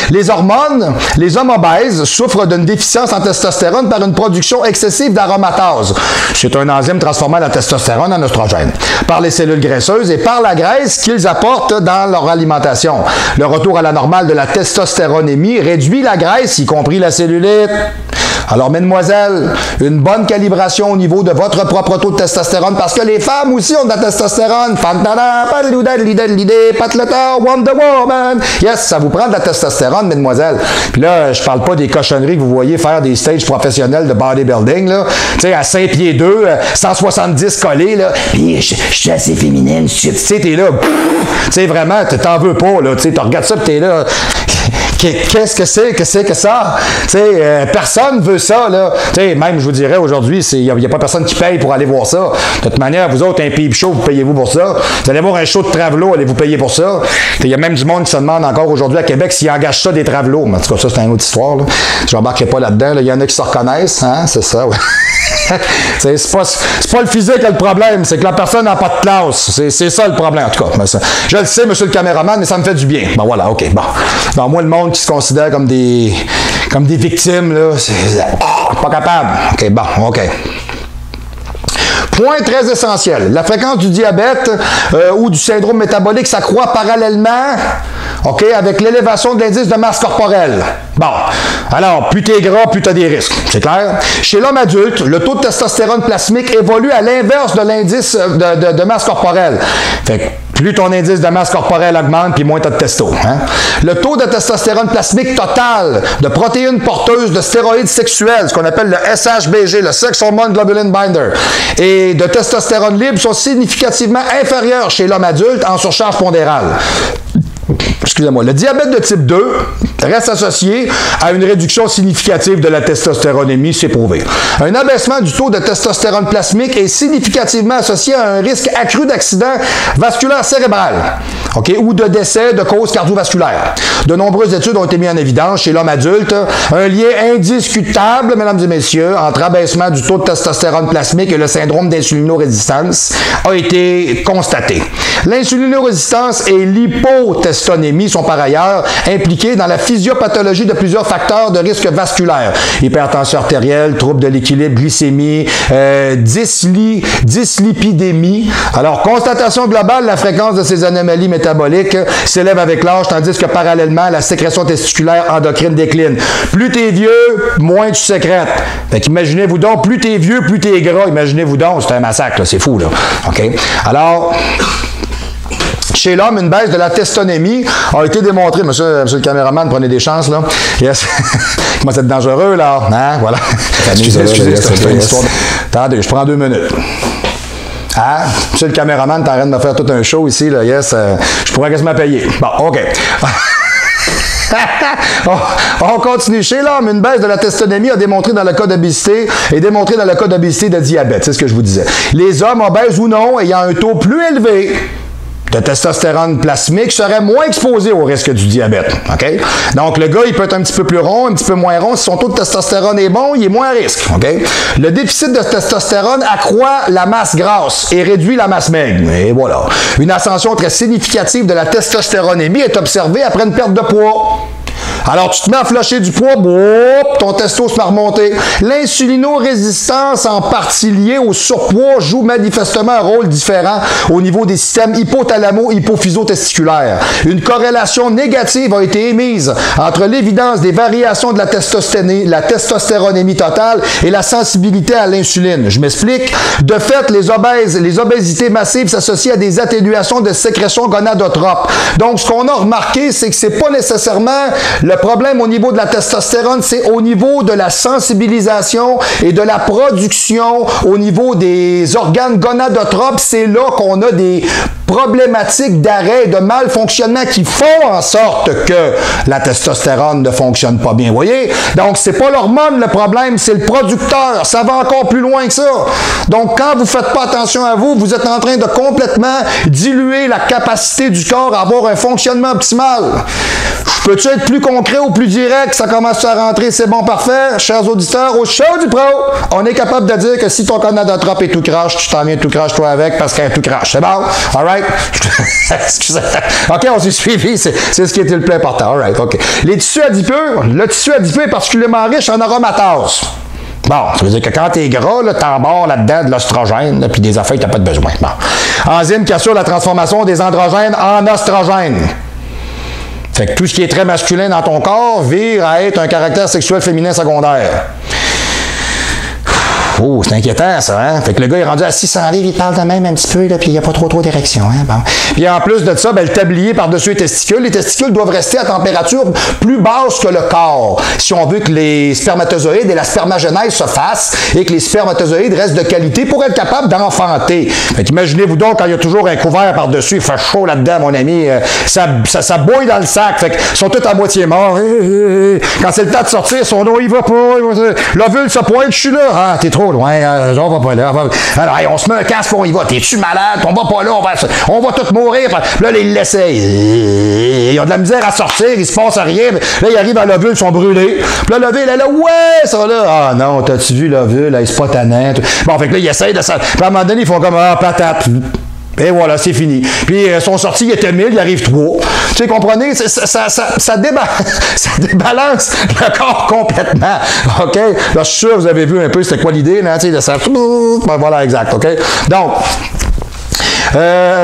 Les hormones, les hommes obèses souffrent d'une déficience en testostérone par une production excessive d'aromatase. C'est un enzyme transformant la testostérone en oestrogène par les cellules graisseuses et par la graisse qu'ils apportent dans leur alimentation. Le retour à la normale de la testostéronémie réduit la graisse, y compris la cellulite. Alors, mesdemoiselles, une bonne calibration au niveau de votre propre taux de testostérone, parce que les femmes aussi ont de la testostérone. Wonder Woman. Yes, ça vous prend de la testostérone, mesdemoiselles. Puis là, je parle pas des cochonneries que vous voyez faire des stages professionnels de bodybuilding, là. Tu sais, à 5 pieds 2, 170 collés, là. Puis je suis assez féminine, tu sais, t'es là. Tu sais, vraiment, t'en veux pas, là. Tu sais, tu regardes ça, puis t'es là. Qu'est-ce que c'est que ça? Personne veut ça, là. T'sais, même, je vous dirais, aujourd'hui, il n'y a pas personne qui paye pour aller voir ça. De toute manière, vous autres, un peep show, vous payez-vous pour ça. Vous allez voir un show de travelo, allez-vous payer pour ça. Il y a même du monde qui se demande encore aujourd'hui à Québec s'ils engagent ça des travelots. Mais en tout cas, ça, c'est une autre histoire, là. Je n'embarquerai pas là-dedans. Il y en a qui se reconnaissent, hein? C'est ça, ouais. C'est pas le physique qui a le problème, c'est que la personne n'a pas de classe. C'est ça le problème, en tout cas. Je le sais, monsieur le caméraman, mais ça me fait du bien. Bon, voilà, OK, bon. Donc, moi, le monde qui se considère comme des victimes, là, c'est pas capable. OK, bon, OK. Point très essentiel. La fréquence du diabète ou du syndrome métabolique s'accroît parallèlement, OK, avec l'élévation de l'indice de masse corporelle. Bon, alors, plus t'es gras, plus t'as des risques. C'est clair? Chez l'homme adulte, le taux de testostérone plasmique évolue à l'inverse de l'indice de masse corporelle. Fait que plus ton indice de masse corporelle augmente, puis moins tu as de testo. Hein? Le taux de testostérone plasmique total de protéines porteuses de stéroïdes sexuels, ce qu'on appelle le SHBG, le Sex Hormone Globulin Binder, et de testostérone libre sont significativement inférieurs chez l'homme adulte en surcharge pondérale. Excusez-moi, le diabète de type 2 reste associé à une réduction significative de la testostéronémie, c'est prouvé. Un abaissement du taux de testostérone plasmique est significativement associé à un risque accru d'accident vasculaire cérébral, OK, ou de décès de cause cardiovasculaire. De nombreuses études ont été mises en évidence chez l'homme adulte. Un lien indiscutable, mesdames et messieurs, entre abaissement du taux de testostérone plasmique et le syndrome d'insulinorésistance a été constaté. L'insulinorésistance et l'hypotestonémie sont par ailleurs impliqués dans la physiopathologie de plusieurs facteurs de risque vasculaire. Hypertension artérielle, troubles de l'équilibre, glycémie, dyslipidémie. Alors, constatation globale, la fréquence de ces anomalies métaboliques s'élève avec l'âge, tandis que parallèlement, la sécrétion testiculaire endocrine décline. Plus t'es vieux, moins tu sécrètes. Fait qu'imaginez-vous donc, plus t'es vieux, plus t'es gras. Imaginez-vous donc, c'est un massacre, c'est fou, là. OK? Alors, chez l'homme, une baisse de la testonémie a été démontrée. Monsieur le caméraman, prenez des chances, là. Yes. Comment c'est dangereux, là? Hein? Voilà. Excusez, c'est une histoire. Attendez, je prends 2 minutes. Ah, monsieur le caméraman, t'es en train de me faire tout un show ici, là. Yes. Je pourrais quasiment payer. Bon, OK. On continue. Chez l'homme, une baisse de la testonémie a démontré dans le cas d'obésité et démontré dans le cas d'obésité de diabète. C'est ce que je vous disais. Les hommes obèses ou non, ayant un taux plus élevé de testostérone plasmique seraient moins exposés au risque du diabète. OK? Donc, le gars, il peut être un petit peu plus rond, un petit peu moins rond. Si son taux de testostérone est bon, il est moins à risque. OK? Le déficit de testostérone accroît la masse grasse et réduit la masse maigre. Et voilà. Une ascension très significative de la testostéronémie est observée après une perte de poids. Alors, tu te mets à flusher du poids, ton testo se met à remonter. L'insulinorésistance, en partie liée au surpoids, joue manifestement un rôle différent au niveau des systèmes hypothalamo-hypophyso-testiculaires. Une corrélation négative a été émise entre l'évidence des variations de la testostéronémie totale et la sensibilité à l'insuline. Je m'explique. De fait, les obésités massives s'associent à des atténuations de sécrétion gonadotropes. Donc, ce qu'on a remarqué, c'est que c'est pas nécessairement le problème au niveau de la testostérone, c'est au niveau de la sensibilisation et de la production au niveau des organes gonadotropes. C'est là qu'on a des problématiques d'arrêt et de malfonctionnement qui font en sorte que la testostérone ne fonctionne pas bien. Vous voyez? Donc, c'est pas l'hormone le problème, c'est le producteur. Ça va encore plus loin que ça. Donc, quand vous ne faites pas attention à vous, vous êtes en train de complètement diluer la capacité du corps à avoir un fonctionnement optimal. Peux-tu être plus concret ou plus direct? Ça commence à rentrer, c'est bon, parfait. Chers auditeurs, au show du pro, on est capable de dire que si ton gonadotrope est tout croche, tu t'en viens tout croche toi avec parce qu'elle est tout croche. C'est bon? All right? Excusez. OK, on s'est suivi. C'est ce qui était le plus important. All right, OK. Les tissus adipeux, le tissu adipeux est particulièrement riche en aromatase. Bon, ça veut dire que quand t'es gras, t'embarres là-dedans de l'ostrogène, puis des affaires, t'as pas de besoin. Bon. Enzyme qui assure la transformation des androgènes en oestrogènes. Fait que tout ce qui est très masculin dans ton corps vire à être un caractère sexuel féminin secondaire. Oh, c'est inquiétant, ça, hein? Fait que le gars est rendu à 600 livres, il parle de même un petit peu, là, puis il n'y a pas trop d'érection, hein? Bon. Puis en plus de ça, ben, le tablier par-dessus les testicules doivent rester à température plus basse que le corps, si on veut que les spermatozoïdes et la spermagénèse se fassent et que les spermatozoïdes restent de qualité pour être capables d'enfanter. Fait qu'imaginez-vous donc quand il y a toujours un couvert par-dessus, il fait chaud là-dedans, mon ami, ça bouille dans le sac, fait qu'ils sont tous à moitié morts. Quand c'est le temps de sortir, son eau, il va pas, l'ovule se pointe, je suis là, ah, t'es trop loin, on va pas là. Alors, hey, on se met un casque, on y va. T'es-tu malade? On va pas là, on va tous mourir. Puis là, ils l'essayent. Ils ont de la misère à sortir, il se passe rien. Là, ils arrivent à l'ovule, ils sont brûlés. Puis là, l'ovule, elle est là, ouais, ça là. Ah non, t'as-tu vu l'ovule? Il se pas tannant. Bon, fait que là, ils essayent de ça. Puis à un moment donné, ils font comme, ah, patate. Et voilà, c'est fini. Puis, ils sont sortis, il était 1000, il arrive 3. Tu sais, comprenez? Ça débalance le corps complètement. OK? Là, je suis sûr, vous avez vu un peu c'était quoi l'idée, là, tu sais, de ça. Ben, voilà, exact, OK? Donc,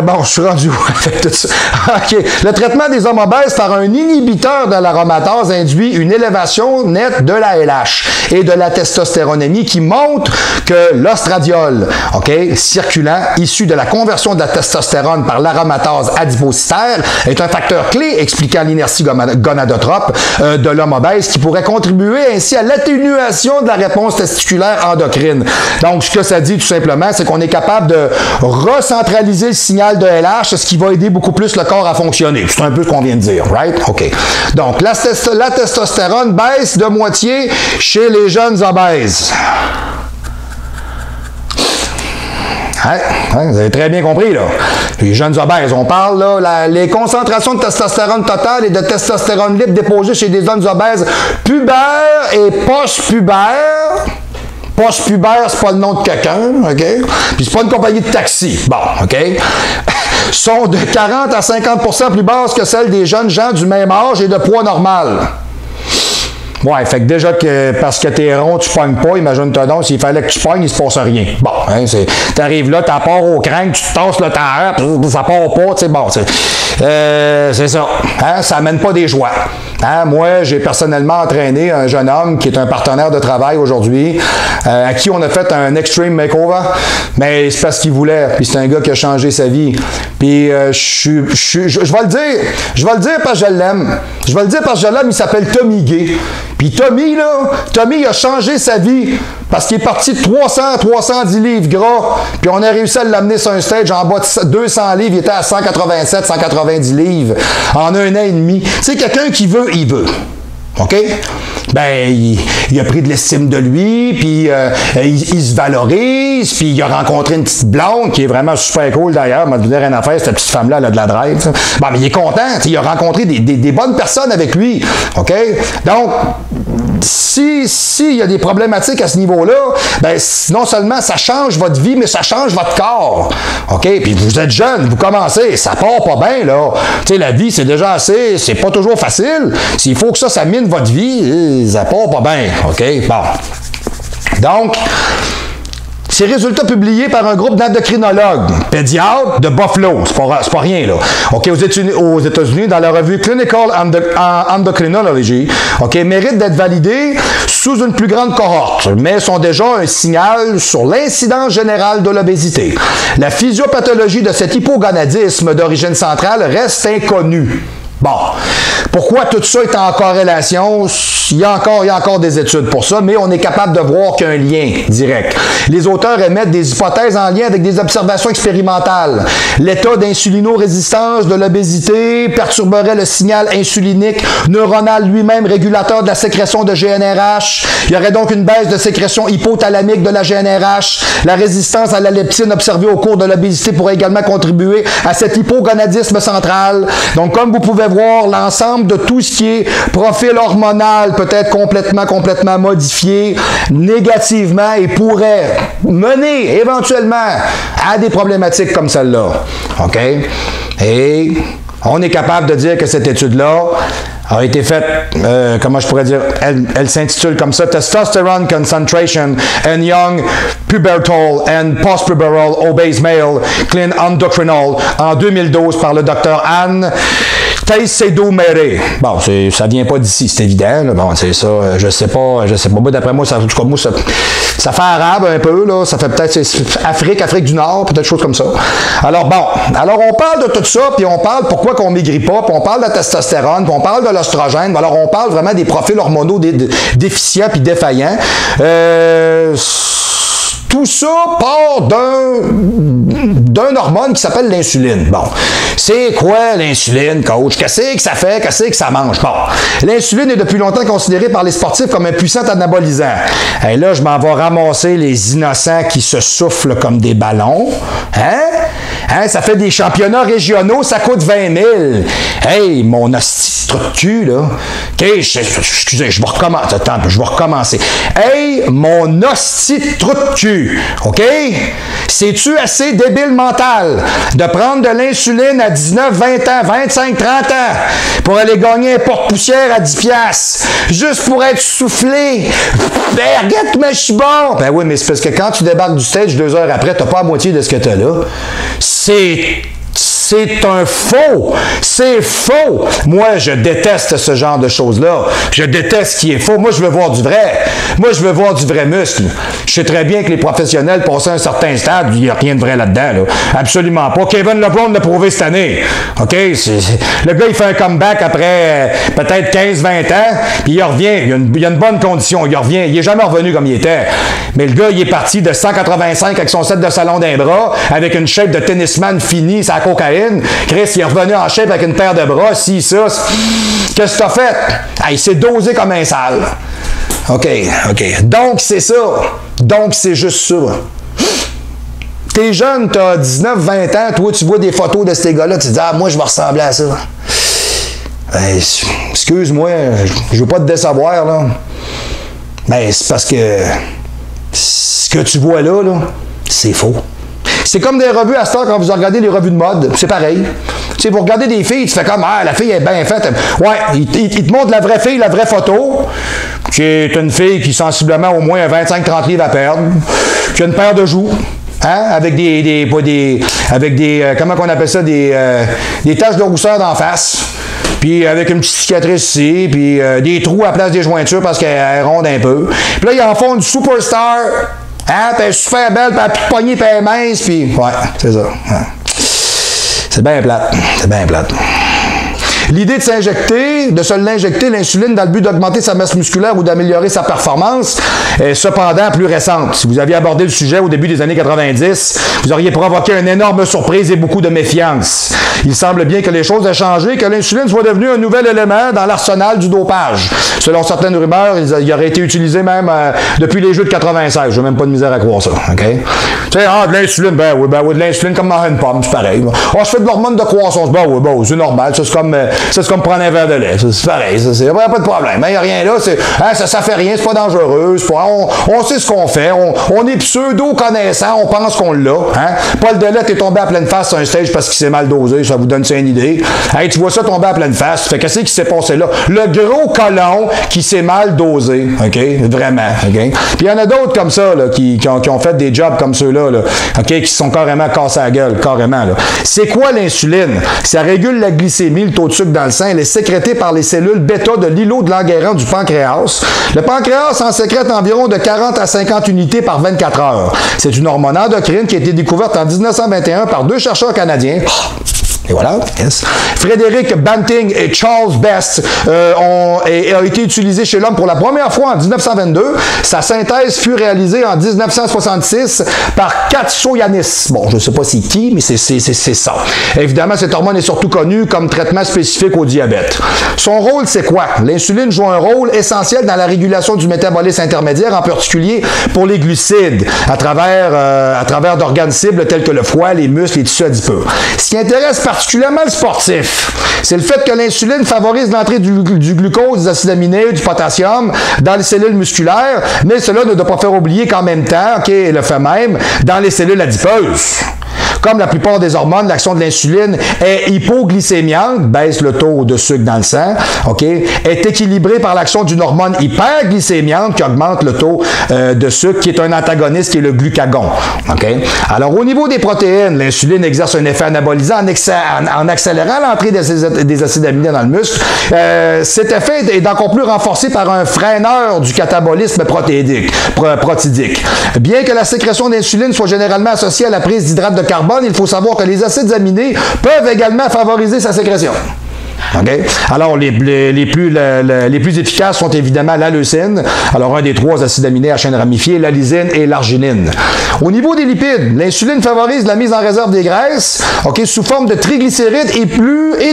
bon, je suis rendu où avec tout ça? OK. Le traitement des hommes obèses par un inhibiteur de l'aromatase induit une élévation nette de la LH et de la testostéronémie qui montre que l'ostradiol, OK, circulant, issu de la conversion de la testostérone par l'aromatase adipocytaire, est un facteur clé expliquant l'inertie gonadotrope de l'homme obèse qui pourrait contribuer ainsi à l'atténuation de la réponse testiculaire endocrine. Donc, ce que ça dit tout simplement, c'est qu'on est capable de recentraliser le signal de LH, ce qui va aider beaucoup plus le corps à fonctionner. C'est un peu ce qu'on vient de dire, right? OK. Donc, la testostérone baisse de moitié chez les jeunes obèses. Vous avez très bien compris, là. Les jeunes obèses, on parle, là, les concentrations de testostérone totale et de testostérone libre déposées chez des jeunes obèses pubères et post-pubères. Post-pubère, c'est pas le nom de quelqu'un, OK? Puis c'est pas une compagnie de taxi. Bon, OK? Sont de 40 à 50% plus basses que celles des jeunes gens du même âge et de poids normal. Ouais, fait que déjà que parce que t'es rond, tu pognes pas, imagine-toi donc, s'il fallait que tu pognes, il se passe rien. Bon, hein, t'arrives là, t'as pars au crâne, tu te tasses le temps, ça part pas, tu sais, bon, c'est ça. Hein, ça amène pas des joies. Hein, moi, j'ai personnellement entraîné un jeune homme qui est un partenaire de travail aujourd'hui, à qui on a fait un extreme makeover, mais c'est parce qu'il voulait, puis c'est un gars qui a changé sa vie. Puis je vais le dire parce que je l'aime. Je vais le dire parce que je l'aime, il s'appelle Tommy Gay. Puis Tommy, là, Tommy a changé sa vie parce qu'il est parti de 310 livres gras, puis on a réussi à l'amener sur un stage en bas de 200 livres, il était à 187, 190 livres en un an et demi. Tu sais, quelqu'un qui veut, il veut. OK? Ben, il a pris de l'estime de lui, puis il se valorise, puis il a rencontré une petite blonde qui est vraiment super cool d'ailleurs. M'a donné une affaire, cette petite femme-là, elle a de la drive. Bon, mais il est content, il a rencontré des bonnes personnes avec lui. OK? Donc, si il y a des problématiques à ce niveau-là, ben, non seulement ça change votre vie, mais ça change votre corps. OK? Puis vous êtes jeune, vous commencez, ça part pas bien, là. Tu sais, la vie, c'est déjà assez, c'est pas toujours facile. S'il faut que ça mine votre vie, ça part pas bien. OK? Bon. Donc, ces résultats publiés par un groupe d'endocrinologues pédiatres de Buffalo, c'est pas rien, là. OK, aux États-Unis, dans la revue Clinical Endocrinology, OK, méritent d'être validés sous une plus grande cohorte, mais sont déjà un signal sur l'incidence générale de l'obésité. La physiopathologie de cet hypogonadisme d'origine centrale reste inconnue. Bon, Pourquoi tout ça est en corrélation? Il y a encore des études pour ça, mais on est capable de voir qu'il y a un lien direct. Les auteurs émettent des hypothèses en lien avec des observations expérimentales. L'état d'insulinorésistance de l'obésité perturberait le signal insulinique neuronal lui-même régulateur de la sécrétion de GnRH. Il y aurait donc une baisse de sécrétion hypothalamique de la GnRH. La résistance à la leptine observée au cours de l'obésité pourrait également contribuer à cet hypogonadisme central. Donc, comme vous pouvez voir, l'ensemble de tout ce qui est profil hormonal peut être complètement modifié négativement et pourrait mener éventuellement à des problématiques comme celle-là. OK? Et on est capable de dire que cette étude-là a été faite, comment je pourrais dire, elle s'intitule comme ça, Testosterone Concentration in Young Pubertal and Postpubertal Obese Male Clean Endocrinal en 2012 par le Dr. Anne Teisedo-Mere. Bon, ça vient pas d'ici, c'est évident. Là. Bon, c'est ça, je sais pas. Moi, d'après moi, ça fait arabe un peu, là. Ça fait peut-être Afrique du Nord, peut-être chose comme ça. Alors, bon. Alors, on parle de tout ça, puis on parle pourquoi qu'on maigrit pas, puis on parle de la testostérone, puis on parle de l'oestrogène. Alors, on parle vraiment des profils hormonaux déficients puis défaillants. Tout ça part d'un hormone qui s'appelle l'insuline. Bon, c'est quoi l'insuline, coach? Qu'est-ce que ça fait? Qu'est-ce que ça mange? Bon, l'insuline est depuis longtemps considérée par les sportifs comme un puissant anabolisant. Et là, je m'en vais ramasser les innocents qui se soufflent comme des ballons. Hein? Ça fait des championnats régionaux, ça coûte 20 000. Hey, mon hostie de cul, là. OK, excusez, je vais recommencer. Attends, je vais recommencer. Hey, mon hostie de trou de cul. OK? C'est-tu assez débile mental de prendre de l'insuline à 19, 20 ans, 25, 30 ans pour aller gagner un porte-poussière à 10 piastres juste pour être soufflé? Ben, regarde, mais je suis bon! Ben oui, mais c'est parce que quand tu débarques du stage 2 heures après, t'as pas la moitié de ce que t'as là. C'est un faux. C'est faux. Moi, je déteste ce genre de choses-là. Je déteste ce qui est faux. Moi, je veux voir du vrai. Moi, je veux voir du vrai muscle. Je sais très bien que les professionnels passent à un certain stade, il n'y a rien de vrai là-dedans. Là. Absolument pas. Kevin LeBron l'a prouvé cette année. OK? Le gars, il fait un comeback après peut-être 15-20 ans, puis il revient. Il y a une bonne condition. Il revient. Il n'est jamais revenu comme il était. Mais le gars, il est parti de 185 avec son set de salon d'un bras, avec une shape de tennisman finie, sa cocaïne. Chris, il est revenu en shape avec une paire de bras, si, ça. Qu'est-ce que t'as fait? Il s'est dosé comme un sale. OK. Donc, c'est ça. Donc, c'est juste ça. T'es jeune, t'as 19, 20 ans, toi, tu vois des photos de ces gars-là, tu te dis, moi, je vais ressembler à ça. Excuse-moi, je veux pas te décevoir, là. Mais c'est parce que ce que tu vois là, c'est faux. C'est comme des revues à Star quand vous regardez les revues de mode. C'est pareil. Tu sais, vous regardez des filles, tu fais comme, la fille est bien faite. Ouais, il te montre la vraie fille, la vraie photo, qui est une fille qui sensiblement au moins a 25-30 livres à perdre, qui a une paire de joues. Hein? Avec comment on appelle ça, des taches de rousseur d'en face. Puis avec une petite cicatrice ici, puis des trous à la place des jointures parce qu'elle est ronde un peu. Puis là, ils en font une superstar. Hein? Puis elle est super belle, puis elle a plus de poignée, puis elle est mince, puis... Ouais, c'est ça. Ouais. C'est bien plate. C'est bien plate. L'idée de se l'injecter, l'insuline, dans le but d'augmenter sa masse musculaire ou d'améliorer sa performance, est cependant plus récente. Si vous aviez abordé le sujet au début des années 90, vous auriez provoqué une énorme surprise et beaucoup de méfiance. Il semble bien que les choses aient changé, que l'insuline soit devenue un nouvel élément dans l'arsenal du dopage. Selon certaines rumeurs, il aurait été utilisé même depuis les Jeux de 96. Je n'ai même pas de misère à croire ça. Okay? Tu sais, de l'insuline, ben oui, de l'insuline comme dans une pomme, c'est pareil. Je fais de l'hormone de croissance, ben oui, c'est normal. C'est comme prendre un verre de lait. C'est pareil. Il n'y a pas de problème. Il n'y a rien là. Ça fait rien. C'est pas dangereux. On sait ce qu'on fait. On est pseudo-connaissant. On pense qu'on l'a. Hein? Paul Delette est tombé à pleine face sur un stage parce qu'il s'est mal dosé. Ça vous donne une idée. Hey, tu vois ça tomber à pleine face. Fait qu'est-ce qui s'est passé là? Le gros colon qui s'est mal dosé. OK? Vraiment. OK? Puis il y en a d'autres comme ça là, qui ont fait des jobs comme ceux-là. Là, OK? Qui se sont carrément cassés la gueule. Carrément. C'est quoi l'insuline? Ça régule la glycémie, le taux de sucre dans le sang. Elle est sécrétée par les cellules bêta de l'îlot de Langerhans du pancréas. Le pancréas en sécrète environ de 40 à 50 unités par 24 heures. C'est une hormone endocrine qui a été découverte en 1921 par 2 chercheurs canadiens. Et voilà. Yes. Frédéric Banting et Charles Best ont été utilisés chez l'homme pour la première fois en 1922. Sa synthèse fut réalisée en 1966 par Katsoyanis. Bon, je ne sais pas c'est qui, mais c'est ça. Évidemment, cette hormone est surtout connue comme traitement spécifique au diabète. Son rôle, c'est quoi? L'insuline joue un rôle essentiel dans la régulation du métabolisme intermédiaire, en particulier pour les glucides, à travers d'organes cibles tels que le foie, les muscles, les tissus adipeux. Ce qui intéresse particulièrement le sportif, c'est le fait que l'insuline favorise l'entrée du glucose, des acides aminés, du potassium dans les cellules musculaires, mais cela ne doit pas faire oublier qu'en même temps, le fait même, dans les cellules adipeuses. Comme la plupart des hormones, l'action de l'insuline est hypoglycémiante, baisse le taux de sucre dans le sang, est équilibrée par l'action d'une hormone hyperglycémiante qui augmente le taux de sucre, qui est un antagoniste, qui est le glucagon. Alors, au niveau des protéines, l'insuline exerce un effet anabolisant en accélérant l'entrée des acides aminés dans le muscle. Cet effet est encore plus renforcé par un freineur du catabolisme protidique. Bien que la sécrétion d'insuline soit généralement associée à la prise d'hydrate de carbone, il faut savoir que les acides aminés peuvent également favoriser sa sécrétion. Alors, les plus efficaces sont évidemment la leucine, alors un des 3 acides aminés à chaîne ramifiée, la lysine et l'arginine. Au niveau des lipides, l'insuline favorise la mise en réserve des graisses sous forme de triglycérides et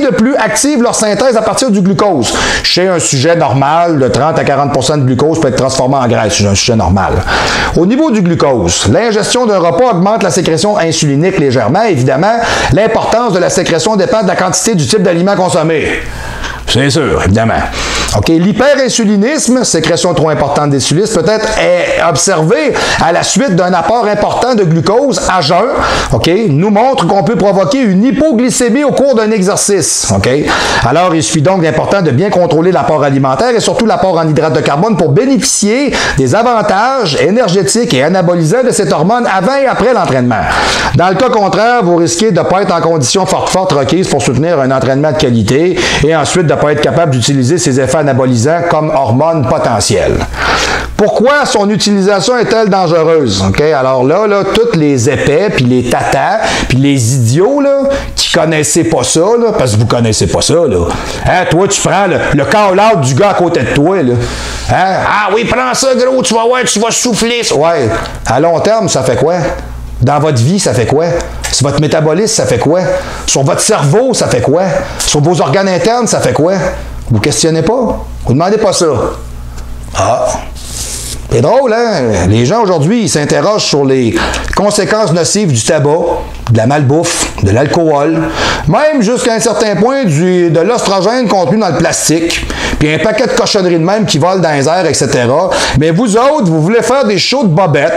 de plus active leur synthèse à partir du glucose. Chez un sujet normal, de 30 à 40% de glucose peut être transformé en graisse, chez un sujet normal. Au niveau du glucose, l'ingestion d'un repas augmente la sécrétion insulinique légèrement. Évidemment, l'importance de la sécrétion dépend de la quantité du type d'aliment consommé. C'est sûr, évidemment. L'hyperinsulinisme, sécrétion trop importante d'insuline, peut-être est observé à la suite d'un apport important de glucose à jeun, nous montre qu'on peut provoquer une hypoglycémie au cours d'un exercice. Alors, il suffit donc d'important de bien contrôler l'apport alimentaire et surtout l'apport en hydrate de carbone pour bénéficier des avantages énergétiques et anabolisants de cette hormone avant et après l'entraînement. Dans le cas contraire, vous risquez de ne pas être en condition forte requise pour soutenir un entraînement de qualité et ensuite de ne pas être capable d'utiliser ces effets anabolisants comme hormone potentielle. Pourquoi son utilisation est-elle dangereuse? Alors là, tous les épais, puis les tatas, puis les idiots qui connaissaient pas ça, parce que vous connaissez pas ça, toi, tu prends le call-out du gars à côté de toi. Ah oui, prends ça, gros, tu vas voir, tu vas souffler. Ouais, à long terme, ça fait quoi? Dans votre vie, ça fait quoi? Sur votre métabolisme, ça fait quoi? Sur votre cerveau, ça fait quoi? Sur vos organes internes, ça fait quoi? Vous ne questionnez pas? Vous ne demandez pas ça. Ah! C'est drôle, hein? Les gens aujourd'hui, ils s'interrogent sur les conséquences nocives du tabac, de la malbouffe, de l'alcool, même jusqu'à un certain point de l'ostrogène contenu dans le plastique, puis un paquet de cochonneries de même qui volent dans les airs, etc. Mais vous autres, vous voulez faire des shows de bobettes.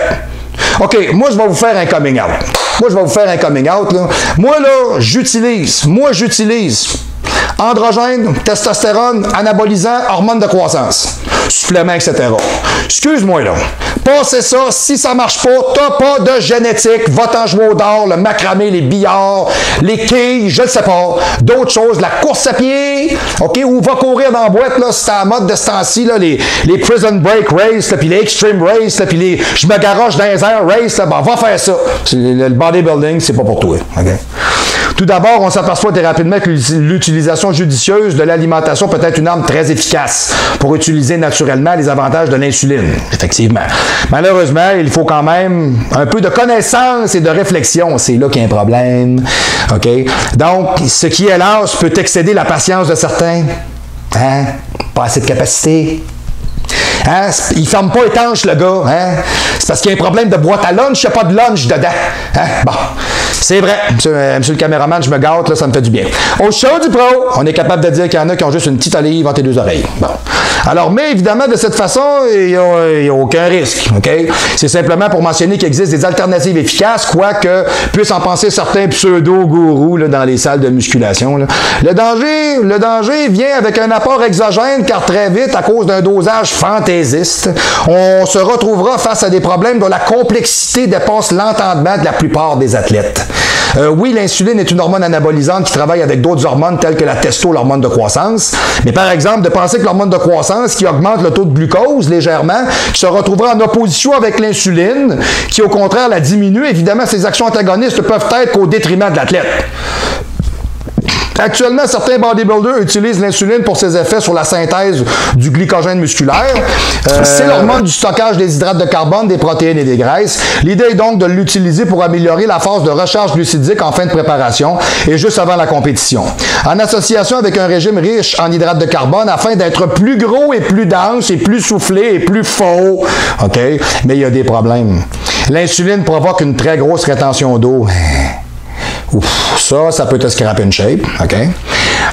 Moi, je vais vous faire un coming out. Moi, j'utilise androgène, testostérone, anabolisant, hormones de croissance, suppléments, etc. Excuse-moi, passez ça, si ça marche pas, t'as pas de génétique, va-t'en jouer au dard, le macramé, les billards, les quilles, je ne sais pas, d'autres choses, la course à pied, ou va courir dans la boîte, c'est à la mode de ce temps-ci, les prison break race, puis les extreme race, puis les je me garoche dans les airs race, va faire ça. Le bodybuilding, c'est pas pour toi. Tout d'abord, on s'aperçoit très rapidement que l'utilisation judicieuse de l'alimentation peut être une arme très efficace pour utiliser naturellement les avantages de l'insuline, effectivement. Malheureusement, il faut quand même un peu de connaissance et de réflexion. C'est là qu'il y a un problème. Donc, ce qui est l'âge peut excéder la patience de certains. Pas assez de capacité. Il ne ferme pas étanche, le gars. C'est parce qu'il y a un problème de boîte à lunch, il n'y a pas de lunch dedans. Bon, c'est vrai. Monsieur le caméraman, je me gâte, ça me fait du bien. Au show du pro, on est capable de dire qu'il y en a qui ont juste une petite olive entre les 2 oreilles. Bon. Alors, mais évidemment, de cette façon, il n'y a aucun risque. C'est simplement pour mentionner qu'il existe des alternatives efficaces, quoique puissent en penser certains pseudo-gourous dans les salles de musculation. Le danger vient avec un apport exogène, car très vite, à cause d'un dosage fantaisiste, on se retrouvera face à des problèmes dont la complexité dépasse l'entendement de la plupart des athlètes. Oui, l'insuline est une hormone anabolisante qui travaille avec d'autres hormones telles que la l'hormone de croissance. Mais par exemple, de penser que l'hormone de croissance qui augmente le taux de glucose légèrement, qui se retrouvera en opposition avec l'insuline, qui au contraire la diminue, évidemment, ces actions antagonistes peuvent être qu'au détriment de l'athlète. Actuellement, certains bodybuilders utilisent l'insuline pour ses effets sur la synthèse du glycogène musculaire. C'est l'hormone du stockage des hydrates de carbone, des protéines et des graisses. L'idée est donc de l'utiliser pour améliorer la phase de recharge glucidique en fin de préparation et juste avant la compétition. En association avec un régime riche en hydrates de carbone afin d'être plus gros et plus dense et plus soufflé et plus faux. OK? Mais il y a des problèmes. L'insuline provoque une très grosse rétention d'eau. Ouf, ça peut te scraper une shape, OK?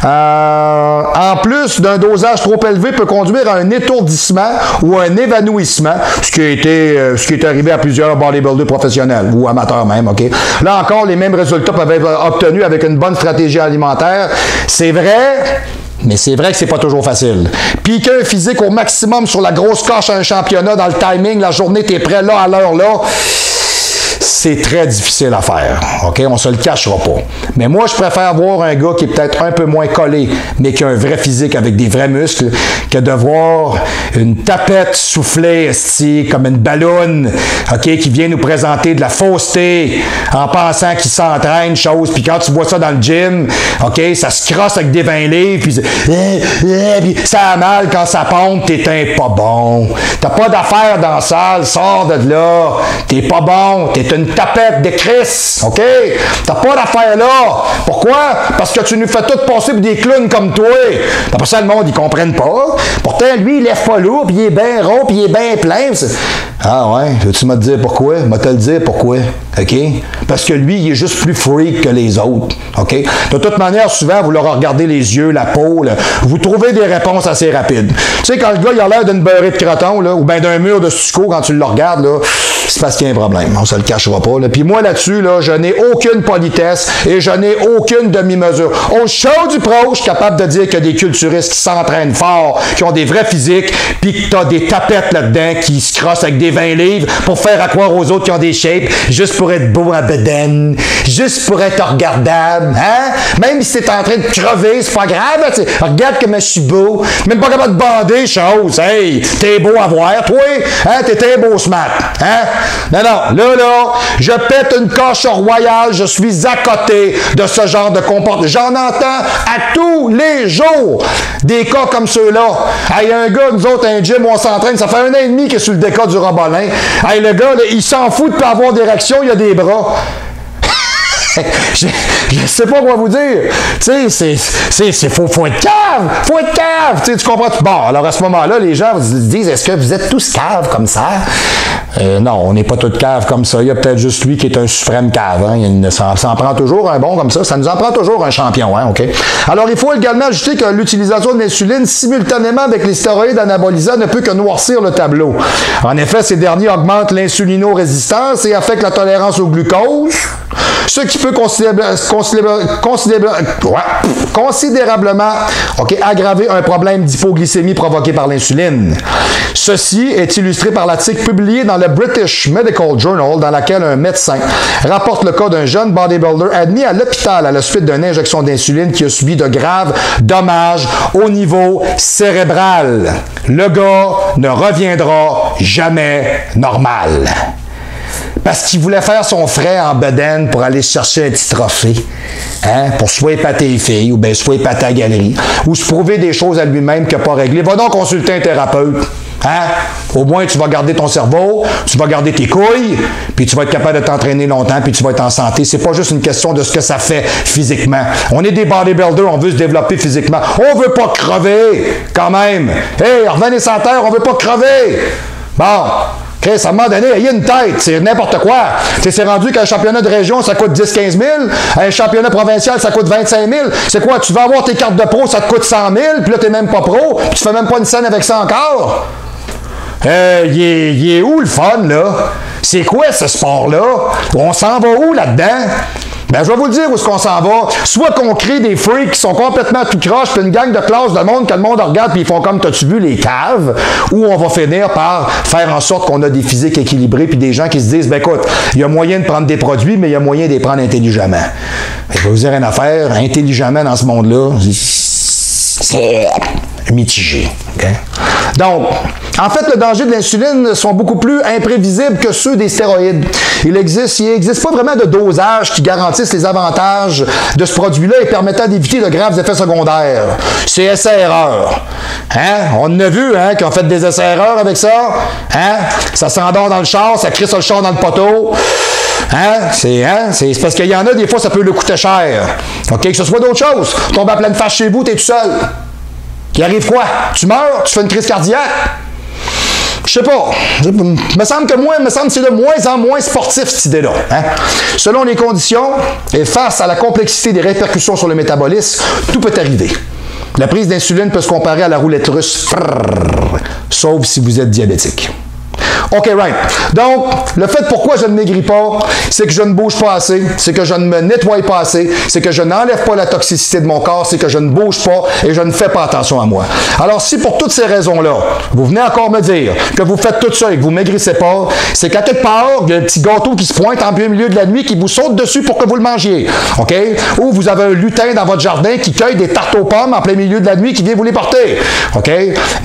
En plus d'un dosage trop élevé peut conduire à un étourdissement ou un évanouissement, ce qui est arrivé à plusieurs bodybuilders professionnels ou amateurs même, OK? Là encore, les mêmes résultats peuvent être obtenus avec une bonne stratégie alimentaire. C'est vrai, mais c'est vrai que c'est pas toujours facile. Piquer un physique au maximum sur la grosse coche à un championnat dans le timing, la journée, t'es prêt là, à l'heure, là. C'est très difficile à faire, OK? On se le cachera pas. Mais moi, je préfère voir un gars qui est peut-être un peu moins collé, mais qui a un vrai physique avec des vrais muscles, que de voir une tapette soufflée, comme une balloune, OK? Qui vient nous présenter de la fausseté en pensant qu'il s'entraîne, chose. Puis quand tu vois ça dans le gym, OK? Ça se crosse avec des 20 livres, puis ça a mal quand ça pompe, t'es pas bon. T'as pas d'affaires dans la salle, sors de là. T'es pas bon, t'es une tapette de Chris, OK? T'as pas d'affaire là. Pourquoi? Parce que tu nous fais tout passer pour des clowns comme toi. Après ça, le monde, ils comprennent pas. Pourtant, lui, il lève pas lourd, puis il est bien rond, puis il est bien plein. Ah ouais, veux-tu me dire pourquoi? Je vais te le dire pourquoi, OK? Parce que lui, il est juste plus freak que les autres, OK? De toute manière, souvent, vous leur regardez les yeux, la peau, là, vous trouvez des réponses assez rapides. Tu sais, quand le gars, il a l'air d'une beurrée de croton, là, ou bien d'un mur de stucco, quand tu le regardes, là, c'est parce qu'il y a un problème. On se le cachera pas, là. Puis moi, là-dessus, là, je n'ai aucune politesse et je n'ai aucune demi-mesure. Au show du pro, je suis capable de dire qu'il y a des culturistes qui s'entraînent fort, qui ont des vrais physiques, puis que t'as des tapettes là-dedans qui se crossent avec des 20 livres pour faire à croire aux autres qui ont des shapes, juste pour être beau à bedaine, juste pour être regardable, hein? Même si t'es en train de crever, c'est pas grave, t'sais. Regarde comme je suis beau, même pas capable de bander, chose, hey, t'es beau à voir, toi, hein? T'es un beau smart, hein? Non, là, je pète une coche royale, je suis à côté de ce genre de comportement. J'en entends à tous les jours des cas comme ceux-là. Il y a un gars, nous autres, un gym où on s'entraîne, ça fait 1 an et demi qu'il est sur le déca du Robolin. Hey, le gars, là, il s'en fout de pas avoir d'érection, il a des bras. Je sais pas quoi vous dire. Tu sais, faut être cave. Faut être cave. Tu comprends? Bon, alors à ce moment-là, les gens vous disent, est-ce que vous êtes tous caves comme ça? Non, on n'est pas tous caves comme ça. Il y a peut-être juste lui qui est un suprême cave. Hein. Ça en prend toujours un bon comme ça. Ça nous en prend toujours un champion. Hein, OK? Alors, il faut également ajouter que l'utilisation de l'insuline simultanément avec les stéroïdes anabolisants ne peut que noircir le tableau. En effet, ces derniers augmentent l'insulinorésistance et affectent la tolérance au glucose, ce qui peut considérablement aggraver un problème d'hypoglycémie provoqué par l'insuline. Ceci est illustré par l'article publié dans le British Medical Journal dans lequel un médecin rapporte le cas d'un jeune bodybuilder admis à l'hôpital à la suite d'une injection d'insuline qui a subi de graves dommages au niveau cérébral. Le gars ne reviendra jamais normal. Parce qu'il voulait faire son frais en bedaine pour aller chercher un petit trophée. Hein? Pour soit épater les filles, ou bien soit épater la galerie, ou se prouver des choses à lui-même qu'il n'a pas réglées. Va donc consulter un thérapeute. Hein? Au moins, tu vas garder ton cerveau, tu vas garder tes couilles, puis tu vas être capable de t'entraîner longtemps, puis tu vas être en santé. C'est pas juste une question de ce que ça fait physiquement. On est des bodybuilders, on veut se développer physiquement. On veut pas crever, quand même. Hey, revenez sans terre, on veut pas crever. Bon. Chris, à un moment donné, il y a une tête, c'est n'importe quoi. C'est rendu qu'un championnat de région, ça coûte 10-15 000. Un championnat provincial, ça coûte 25 000. C'est quoi? Tu vas avoir tes cartes de pro, ça te coûte 100 000, puis là, t'es même pas pro, puis tu fais même pas une scène avec ça encore. Il est où le fun, là? C'est quoi ce sport-là? On s'en va où là-dedans? Ben, je vais vous le dire où est-ce qu'on s'en va. Soit qu'on crée des freaks qui sont complètement tout croche, puis une gang de classe de monde que le monde regarde, puis ils font comme t'as-tu vu les caves, ou on va finir par faire en sorte qu'on a des physiques équilibrés, puis des gens qui se disent, ben écoute, il y a moyen de prendre des produits, mais il y a moyen de les prendre intelligemment. Je vais vous dire une affaire, intelligemment dans ce monde-là, c'est mitigé. Okay? Donc, En fait, le danger de l'insuline sont beaucoup plus imprévisibles que ceux des stéroïdes. Il n'existe pas vraiment de dosage qui garantisse les avantages de ce produit-là et permettant d'éviter de graves effets secondaires. C'est essai-erreur. Hein? On en a vu, hein, qui ont fait des essais-erreurs avec ça. Hein? Ça s'endort dans le char, ça crisse le char dans le poteau. Hein? C'est parce qu'il y en a, des fois, ça peut le coûter cher. OK? Que ce soit d'autres choses. Tombe à pleine face chez vous, t'es tout seul. Il arrive quoi? Tu meurs? Tu fais une crise cardiaque? Je sais pas. Me semble que c'est de moins en moins sportif, cette idée-là. Hein? Selon les conditions et face à la complexité des répercussions sur le métabolisme, tout peut arriver. La prise d'insuline peut se comparer à la roulette russe. Sauf si vous êtes diabétique. OK, right. Donc, le fait pourquoi je ne maigris pas, c'est que je ne bouge pas assez, c'est que je ne me nettoie pas assez, c'est que je n'enlève pas la toxicité de mon corps, c'est que je ne bouge pas et je ne fais pas attention à moi. Alors, si pour toutes ces raisons-là, vous venez encore me dire que vous faites tout ça et que vous ne maigrissez pas, c'est qu'à quelque part, il y a un petit gâteau qui se pointe en plein milieu de la nuit qui vous saute dessus pour que vous le mangiez. OK? Ou vous avez un lutin dans votre jardin qui cueille des tartes aux pommes en plein milieu de la nuit qui vient vous les porter. OK?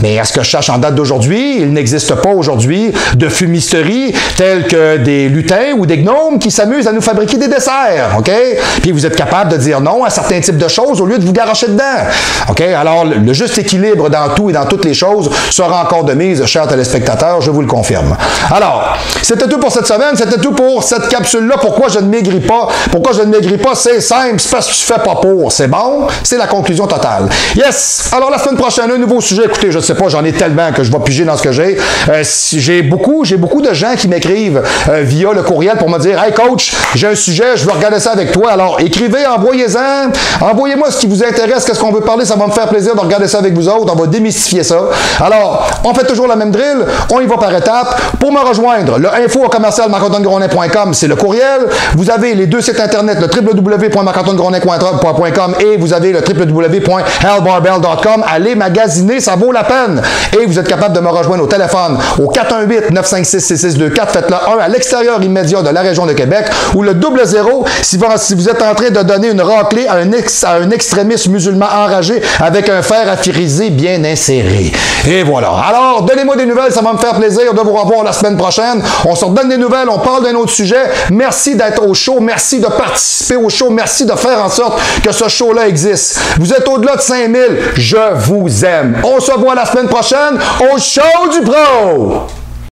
Mais à ce que je cherche en date d'aujourd'hui, il n'existe pas aujourd'hui de fumisterie telles que des lutins ou des gnomes qui s'amusent à nous fabriquer des desserts, OK? Puis vous êtes capable de dire non à certains types de choses au lieu de vous garrocher dedans, OK? Alors, le juste équilibre dans tout et dans toutes les choses sera encore de mise, chers téléspectateurs, je vous le confirme. Alors, c'était tout pour cette semaine, c'était tout pour cette capsule-là. Pourquoi je ne maigris pas? Pourquoi je ne maigris pas? C'est simple, c'est parce que tu fais pas pour. C'est bon? C'est la conclusion totale. Yes! Alors, la semaine prochaine, un nouveau sujet. Écoutez, je ne sais pas, j'en ai tellement que je vais piger dans ce que j'ai. J'ai beaucoup de gens qui m'écrivent via le courriel pour me dire « Hey coach, j'ai un sujet, je veux regarder ça avec toi. » Alors, écrivez, envoyez-en. Envoyez-moi ce qui vous intéresse, qu'est-ce qu'on veut parler. Ça va me faire plaisir de regarder ça avec vous autres. On va démystifier ça. Alors, on fait toujours la même drill. On y va par étapes. Pour me rejoindre, le info@marc-antoine-gronin.com, c'est le courriel. Vous avez les deux sites internet, le www.marc-antoine-gronin.com et vous avez le www.hellbarbell.com. Allez magasiner, ça vaut la peine. Et vous êtes capable de me rejoindre au téléphone au 418-956-6624. Faites-le 1 à l'extérieur immédiat de la région de Québec ou le 00 si vous êtes en train de donner une raclée à un extrémiste musulman enragé avec un fer affirisé bien inséré. Et voilà. Alors, donnez-moi des nouvelles, ça va me faire plaisir de vous revoir la semaine prochaine. On se redonne des nouvelles, on parle d'un autre sujet. Merci d'être au show, merci de participer au show, merci de faire en sorte que ce show-là existe. Vous êtes au-delà de 5000, je vous aime. On se voit la semaine prochaine au show du pro!